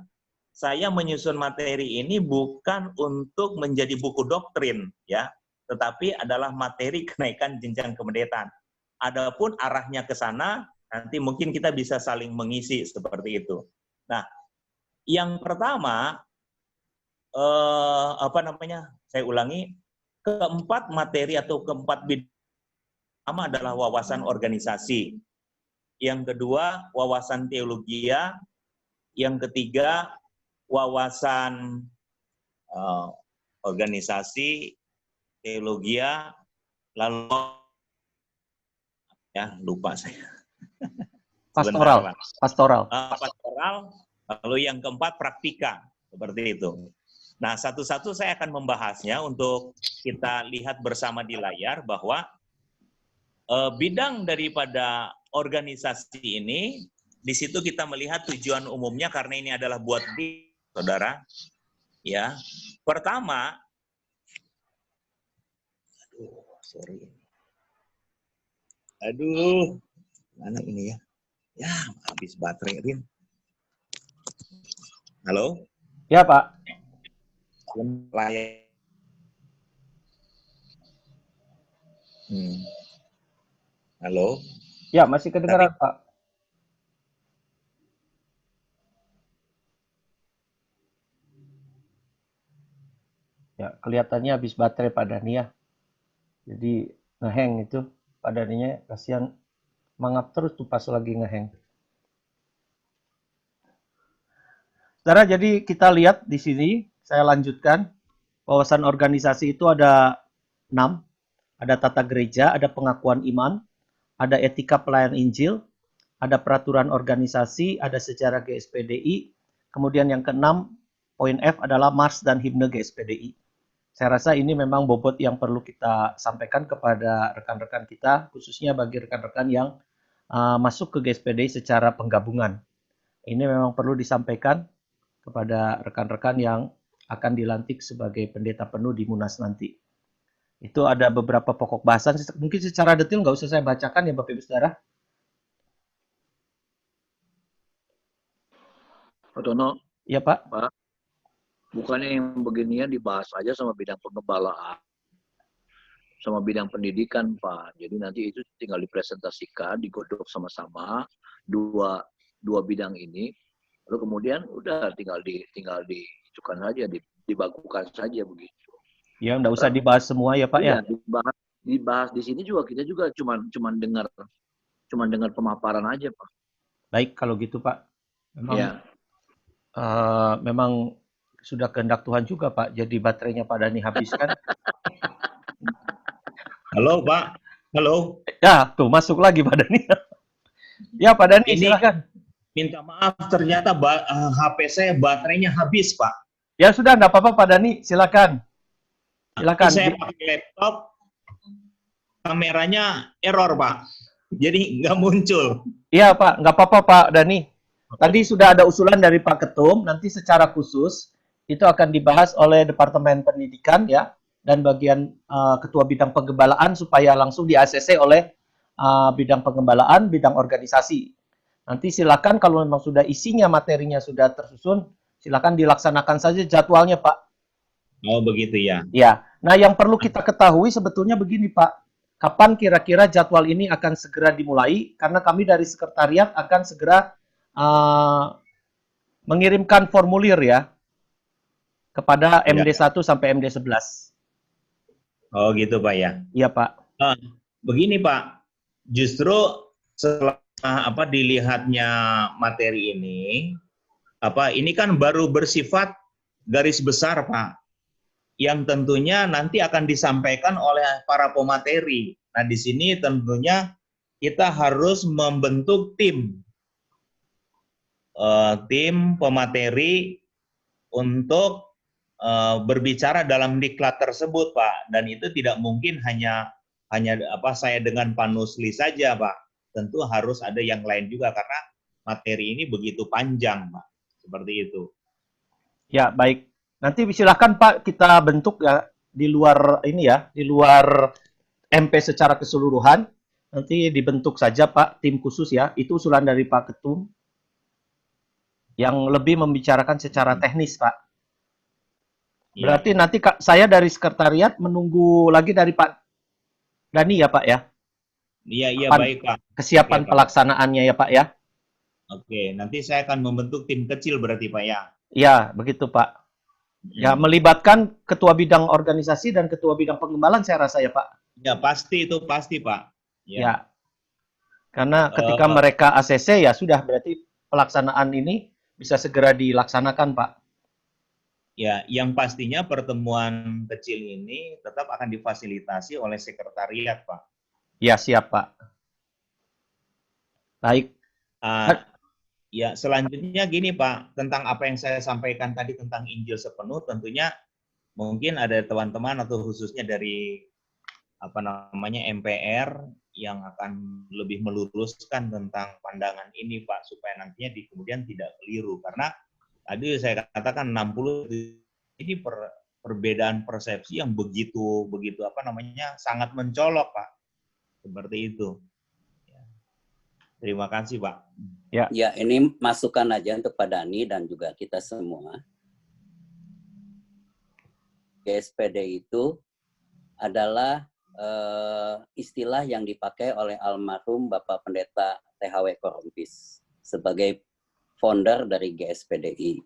saya menyusun materi ini bukan untuk menjadi buku doktrin, ya, tetapi adalah materi kenaikan jenjang kependetaan. Adapun arahnya ke sana, nanti mungkin kita bisa saling mengisi seperti itu. Nah, yang pertama, saya ulangi, keempat materi atau keempat bidang pertama adalah wawasan organisasi. Yang kedua, wawasan teologia. Yang ketiga, wawasan organisasi, teologia, lalu ya lupa saya. Pastoral. Pastoral, lalu yang keempat praktika, seperti itu. Nah, satu-satu saya akan membahasnya untuk kita lihat bersama di layar bahwa bidang daripada organisasi ini, di situ kita melihat tujuan umumnya karena ini adalah buat saudara. Ya, pertama, mana ini ya? Ya, habis baterai, Rin. Halo? Ya, Pak. Layar. Halo? Ya, masih kedengaran, Pak. Ya, kelihatannya habis baterai Pak Dani ya. Jadi ngeheng itu Pak Daninya, kasihan, mangap terus tuh pas lagi ngeheng. Saudara, jadi kita lihat di sini, saya lanjutkan, wawasan organisasi itu ada 6, ada tata gereja, ada pengakuan iman, ada etika pelayan Injil, ada peraturan organisasi, ada sejarah GSPDI, kemudian yang ke-6, poin F adalah Mars dan himne GSPDI. Saya rasa ini memang bobot yang perlu kita sampaikan kepada rekan-rekan kita, khususnya bagi rekan-rekan yang masuk ke GSPDI secara penggabungan. Ini memang perlu disampaikan kepada rekan-rekan yang akan dilantik sebagai pendeta penuh di Munas nanti. Itu ada beberapa pokok bahasan, mungkin secara detail nggak usah saya bacakan ya Bapak Ibu Saudara. Pak Tono. Ya Pak. Pak, bukannya yang beginian dibahas aja sama bidang pengembalaan, sama bidang pendidikan Pak. Jadi nanti itu tinggal dipresentasikan, digodok sama-sama dua bidang ini. Lalu kemudian udah tinggal dicukan saja, dibakukan saja begitu. Ya, nggak usah dibahas semua ya Pak ya. Dibahas di sini juga kita juga cuman dengar pemaparan aja Pak. Baik kalau gitu Pak. Memang ya. Memang sudah kehendak Tuhan juga Pak. Jadi baterainya Pak Dani habiskan. Halo Pak. Halo. Ya, tuh masuk lagi Pak Dani. Ya Pak Dani, Ini silakan. minta maaf, ternyata HP saya baterainya habis, Pak. Ya sudah, nggak apa-apa Pak Dani, silakan. Silakan. Saya pakai laptop, kameranya error, Pak. Jadi nggak muncul. Iya Pak, nggak apa-apa Pak Dani. Tadi sudah ada usulan dari Pak Ketum, nanti secara khusus itu akan dibahas oleh Departemen Pendidikan ya, dan bagian Ketua Bidang Penggembalaan supaya langsung di-ACC oleh bidang pengembalaan, bidang organisasi. Nanti silakan kalau memang sudah isinya materinya sudah tersusun, silakan dilaksanakan saja jadwalnya Pak. Oh begitu ya. Ya, nah yang perlu kita ketahui sebetulnya begini Pak, kapan kira-kira jadwal ini akan segera dimulai? Karena kami dari sekretariat akan segera mengirimkan formulir ya kepada MD1 sampai MD11. Oh gitu Pak ya. Iya Pak. Begini Pak, justru setelah dilihatnya materi ini kan baru bersifat garis besar Pak, yang tentunya nanti akan disampaikan oleh para pemateri. Nah di sini tentunya kita harus membentuk tim pemateri untuk berbicara dalam diklat tersebut Pak, dan itu tidak mungkin hanya saya dengan Pak Nusli saja Pak, tentu harus ada yang lain juga karena materi ini begitu panjang Pak, seperti itu. Ya baik, nanti silahkan Pak kita bentuk ya di luar ini ya, di luar MP secara keseluruhan, nanti dibentuk saja Pak tim khusus ya, itu usulan dari Pak Ketum yang lebih membicarakan secara teknis Pak. Berarti nanti saya dari sekretariat menunggu lagi dari Pak Dani ya Pak ya? Iya baik Pak. Kesiapan pelaksanaannya ya Pak ya? Oke, nanti saya akan membentuk tim kecil berarti Pak ya? Ya, begitu Pak. Ya, melibatkan ketua bidang organisasi dan ketua bidang pengembalaan saya rasa ya Pak. Ya pasti itu pasti Pak. Ya. Karena ketika mereka ACC ya sudah berarti pelaksanaan ini bisa segera dilaksanakan Pak. Ya, yang pastinya pertemuan kecil ini tetap akan difasilitasi oleh sekretariat, Pak. Ya, siap, Pak. Baik. Ya, selanjutnya gini, Pak, tentang apa yang saya sampaikan tadi tentang Injil sepenuh, tentunya mungkin ada teman-teman atau khususnya dari MPR yang akan lebih meluruskan tentang pandangan ini, Pak, supaya nantinya kemudian tidak keliru. Karena tadi saya katakan 60 ini perbedaan persepsi yang begitu sangat mencolok Pak, seperti itu. Ya. Terima kasih Pak. Ya ini masukan aja untuk Pak Dani dan juga kita semua. GSPD itu adalah istilah yang dipakai oleh almarhum Bapak Pendeta THW Korompis sebagai founder dari GSPDI.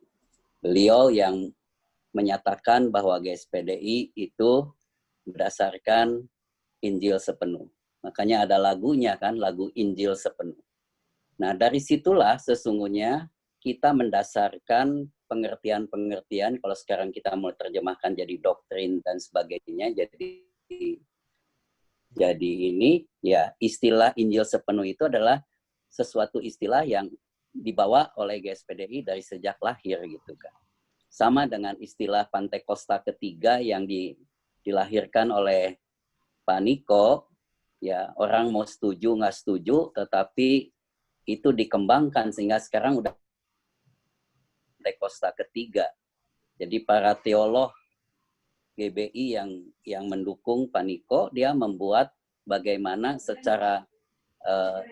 Beliau yang menyatakan bahwa GSPDI itu berdasarkan Injil sepenuh. Makanya ada lagunya kan, lagu Injil sepenuh. Nah dari situlah sesungguhnya kita mendasarkan pengertian-pengertian, kalau sekarang kita mau terjemahkan jadi doktrin dan sebagainya, jadi ini ya istilah Injil sepenuh itu adalah sesuatu istilah yang dibawa oleh GSPDI dari sejak lahir gitu kan. Sama dengan istilah Pantekosta ketiga yang dilahirkan oleh Pak Niko, ya orang mau setuju nggak setuju, tetapi itu dikembangkan sehingga sekarang udah Pantekosta ketiga. Jadi para teolog GBI yang mendukung Pak Niko, dia membuat bagaimana secara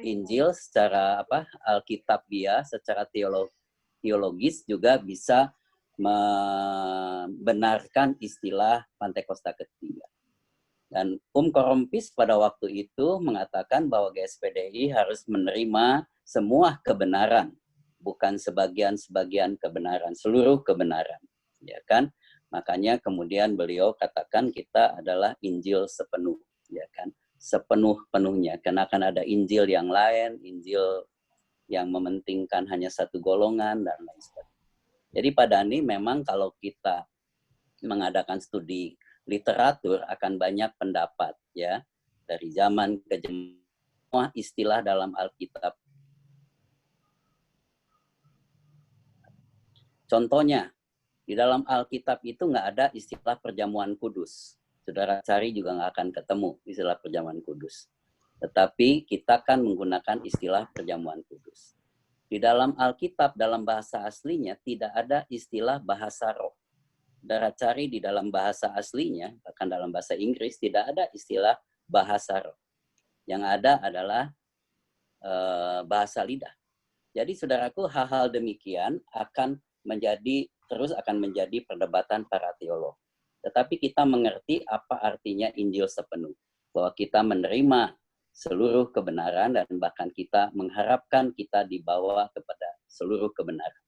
Injil, secara Alkitab dia, secara teologis juga bisa membenarkan istilah Pantekosta ketiga. Dan Korompis pada waktu itu mengatakan bahwa GSPDI harus menerima semua kebenaran, bukan sebagian-sebagian kebenaran, seluruh kebenaran, ya kan? Makanya kemudian beliau katakan kita adalah Injil sepenuh, ya kan? Sepenuh-penuhnya, karena akan ada Injil yang lain, Injil yang mementingkan hanya satu golongan dan lain sebagainya. Jadi Pak Dani memang kalau kita mengadakan studi literatur akan banyak pendapat ya. dari zaman ke zaman. Semua istilah dalam Alkitab. Contohnya, di dalam Alkitab itu nggak ada istilah perjamuan kudus. Saudara cari juga nggak akan ketemu istilah perjamuan kudus. Tetapi kita kan menggunakan istilah perjamuan kudus. Di dalam Alkitab, dalam bahasa aslinya, tidak ada istilah bahasa roh. Saudara cari di dalam bahasa aslinya, bahkan dalam bahasa Inggris, tidak ada istilah bahasa roh. Yang ada adalah bahasa lidah. Jadi saudaraku, hal-hal demikian terus akan menjadi perdebatan para teolog. Tetapi kita mengerti apa artinya Injil sepenuh. Bahwa kita menerima seluruh kebenaran dan bahkan kita mengharapkan kita dibawa kepada seluruh kebenaran.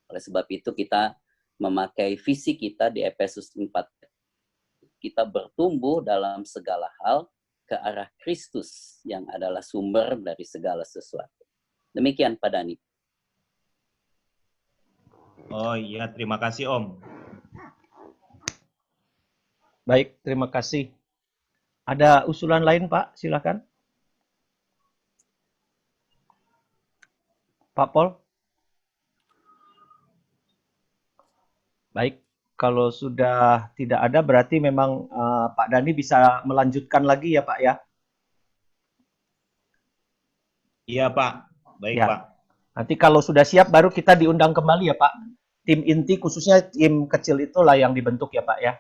Oleh sebab itu kita memakai visi kita di Efesus 4. Kita bertumbuh dalam segala hal ke arah Kristus yang adalah sumber dari segala sesuatu. Demikian Pak Dhani. Oh iya, terima kasih Om. Baik, terima kasih. Ada usulan lain Pak? Silakan. Pak Pol. Baik, kalau sudah tidak ada berarti memang Pak Dhani bisa melanjutkan lagi ya Pak ya? Iya Pak, baik Ya. Pak. Nanti kalau sudah siap baru kita diundang kembali ya Pak. Tim inti khususnya tim kecil itulah yang dibentuk ya Pak ya?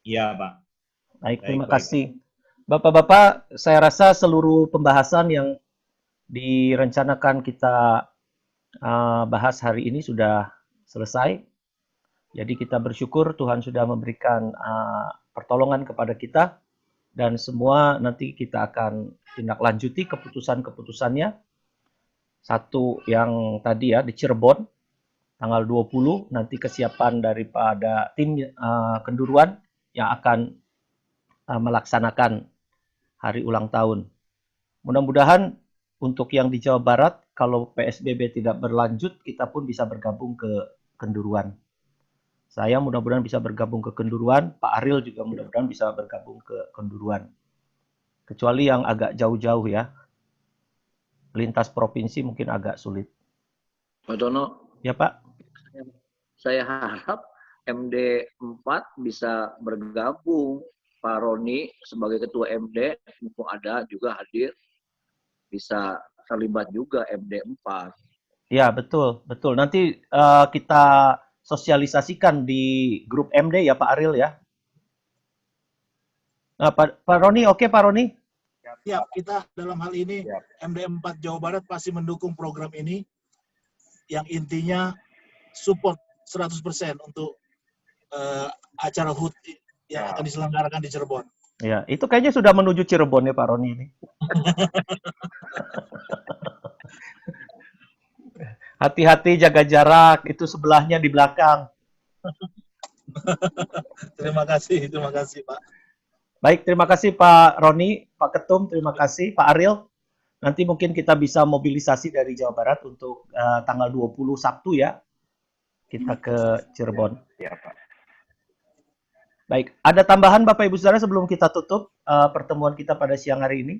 Iya Pak. Baik, Baik, terima baik. kasih. Bapak-bapak, saya rasa seluruh pembahasan yang direncanakan kita bahas hari ini sudah selesai. Jadi kita bersyukur Tuhan sudah memberikan pertolongan kepada kita dan semua nanti kita akan tindak lanjuti keputusan-keputusannya. Satu yang tadi ya di Cirebon tanggal 20 nanti kesiapan daripada tim Kenduruan yang akan melaksanakan hari ulang tahun. Mudah-mudahan untuk yang di Jawa Barat kalau PSBB tidak berlanjut kita pun bisa bergabung ke Kenduruan. Saya mudah-mudahan bisa bergabung ke Kenduruan, Pak Ariel juga mudah-mudahan bisa bergabung ke Kenduruan. Kecuali yang agak jauh-jauh ya. Lintas provinsi mungkin agak sulit. Pak Tono. Ya Pak. Saya harap MD4 bisa bergabung. Pak Roni sebagai ketua MD, mumpung ada juga hadir, bisa terlibat juga MD4. Ya betul, betul. Nanti kita sosialisasikan di grup MD ya Pak Ariel ya. Nah, Pak Roni, oke Pak Roni? Siap, kita dalam hal ini MD4 Jawa Barat pasti mendukung program ini yang intinya support 100% untuk acara HUT yang akan diselenggarakan di Cirebon. Ya, itu kayaknya sudah menuju Cirebon ya Pak Roni ini. Hati-hati jaga jarak, itu sebelahnya di belakang. Terima kasih Pak. Baik, terima kasih Pak Roni, Pak Ketum, terima kasih Pak Ariel. Nanti mungkin kita bisa mobilisasi dari Jawa Barat untuk tanggal 20 Sabtu ya. Kita ke Cirebon. Ya, Pak. Baik, ada tambahan Bapak Ibu Saudara sebelum kita tutup pertemuan kita pada siang hari ini?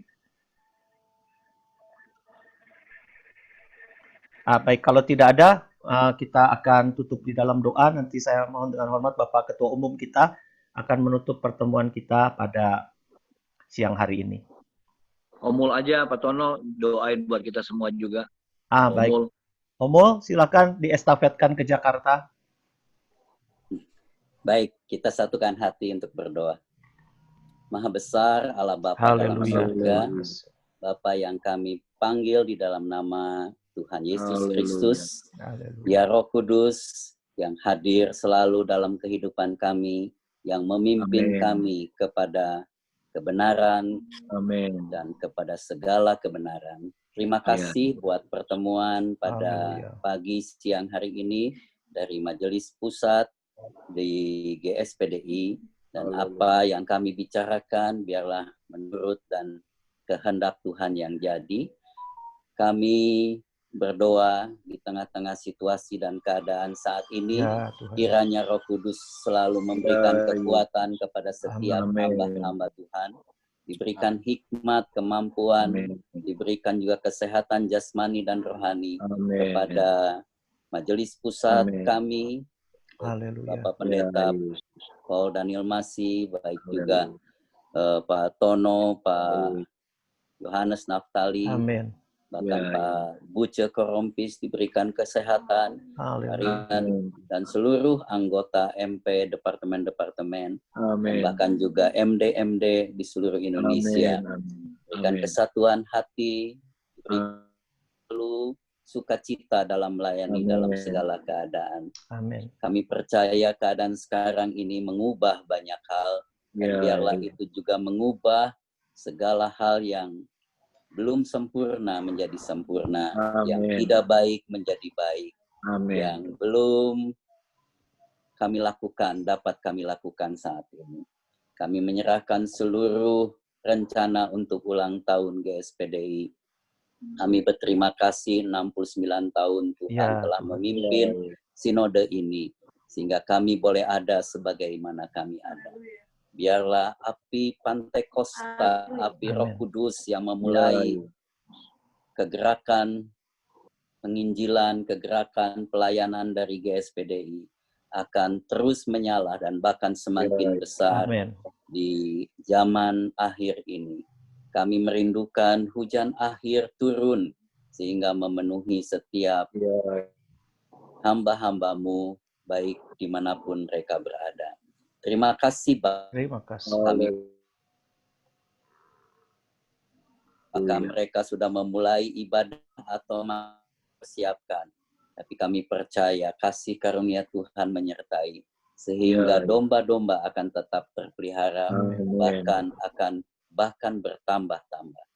Baik, kalau tidak ada, kita akan tutup di dalam doa. Nanti saya mohon dengan hormat Bapak Ketua Umum kita akan menutup pertemuan kita pada siang hari ini. Omul aja Pak Tono, doain buat kita semua juga. Baik. Omul, silakan diestafetkan ke Jakarta. Baik, kita satukan hati untuk berdoa. Maha besar Allah Bapa dalam surga, Bapa yang kami panggil di dalam nama Tuhan Yesus Kristus, ya Roh Kudus yang hadir selalu dalam kehidupan kami, yang memimpin kami kepada kebenaran dan kepada segala kebenaran. Terima kasih buat pertemuan pada pagi siang hari ini dari Majelis Pusat di GSPDI, dan apa yang kami bicarakan biarlah menurut dan kehendak Tuhan yang jadi. Kami berdoa di tengah-tengah situasi dan keadaan saat ini, kiranya Roh Kudus selalu memberikan kekuatan kepada setiap hamba-hamba Tuhan, diberikan hikmat, kemampuan, diberikan juga kesehatan jasmani dan rohani kepada Majelis Pusat kami, Bapak Pendeta Paul Daniel Masih, baik juga Pak Tono, Pak Yohanes Naftali, bahkan Pak Buce Korompis diberikan kesehatan, harian, dan seluruh anggota MP, departemen-departemen, dan bahkan juga MD-MD di seluruh Indonesia. Berikan kesatuan hati, berikan sukacita dalam melayani dalam segala keadaan. Kami percaya keadaan sekarang ini mengubah banyak hal, dan biarlah itu juga mengubah segala hal yang belum sempurna menjadi sempurna, yang tidak baik menjadi baik, yang belum kami lakukan, dapat kami lakukan saat ini. Kami menyerahkan seluruh rencana untuk ulang tahun GSPDI. Kami berterima kasih 69 tahun Tuhan telah memimpin sinode ini, sehingga kami boleh ada sebagaimana kami ada. Biarlah api Pantekosta, api Roh Kudus yang memulai kegerakan penginjilan, kegerakan pelayanan dari GSPDI akan terus menyala dan bahkan semakin besar di zaman akhir ini. Kami merindukan hujan akhir turun sehingga memenuhi setiap hamba-hambamu baik dimanapun mereka berada. Terima kasih, Bapak. Terima kasih. Kami maka mereka sudah memulai ibadah atau mempersiapkan. Tapi kami percaya kasih karunia Tuhan menyertai. Sehingga domba-domba akan tetap terpelihara, bahkan bertambah-tambah.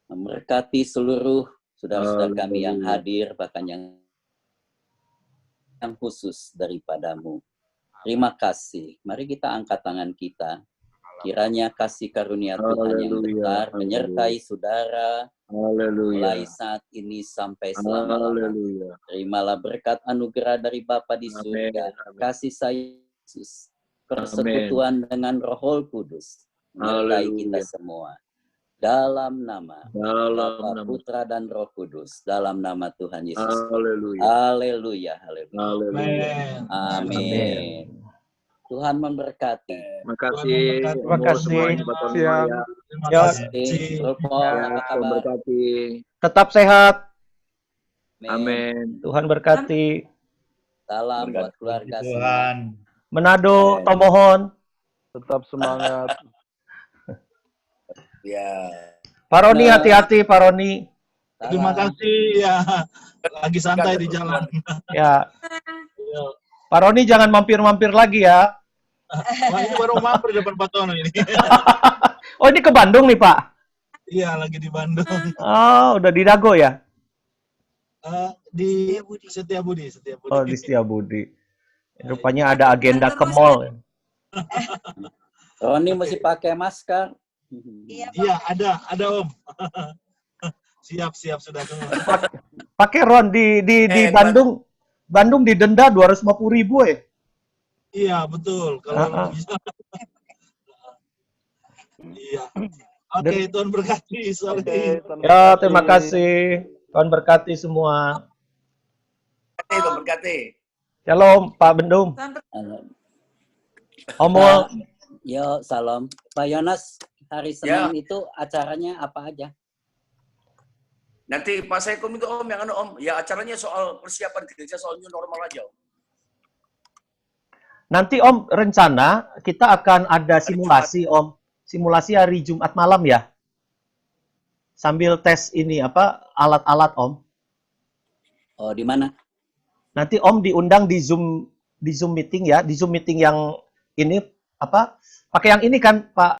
Memberkati seluruh saudara-saudara kami yang hadir, bahkan yang khusus daripadamu. Terima kasai. Mari kita angkat tangan kita. Kiranya kasih karunia Tuhan yang besar menyertai saudara mulai saat ini sampai selama-lamanya. Terimalah berkat anugerah dari Bapa di surga, kasih sayang Yesus, persekutuan dengan Roh Kudus menyertai kita semua. Dalam nama Bapa, Putra dan Roh Kudus, dalam nama Tuhan Yesus. Haleluya. Haleluya. Amin. Tuhan memberkati. Terima kasih. Terima kasih. Siang. Terima kasih. Memberkati. Tetap sehat. Amin. Tuhan berkati. Salam buat keluarga semua. Manado, Tomohon. Tetap semangat. Ya. Pak Roni, hati-hati Pak Roni. Terima kasih ya. Lagi santai di jalan. Ya. Pak Roni jangan mampir-mampir lagi ya. Wah, ini baru mampir depan Pak Tono ini. Oh, ini ke Bandung nih, Pak? Iya, lagi di Bandung. Oh, udah di Dago ya? Di Setiabudi. Oh, di Setiabudi. Rupanya ada agenda ke mall. Roni mesti pakai masker. Iya, ada Om. Siap sudah semua. Pakai Ron di Bandung. Bandung didenda 250.000 ya? Iya, betul. Kalau bisa. Iya. Oke, Tuhan berkati. Sorry. Ya, terima kasih. Tuhan berkati semua. Tuhan berkati. Shalom, Pak Bendung. Omol. Yo, salam. Pak Yonas, hari Senin itu acaranya apa aja? Nanti Pak Saikom itu Om, yang Om. Ya acaranya soal persiapan gereja, soal new normal aja Om. Nanti Om, rencana kita akan ada simulasi Om. Simulasi hari Jumat malam ya. Sambil tes ini alat-alat Om. Oh, di mana? Nanti Om diundang di Zoom meeting ya, di Zoom meeting yang ini pakai yang ini kan Pak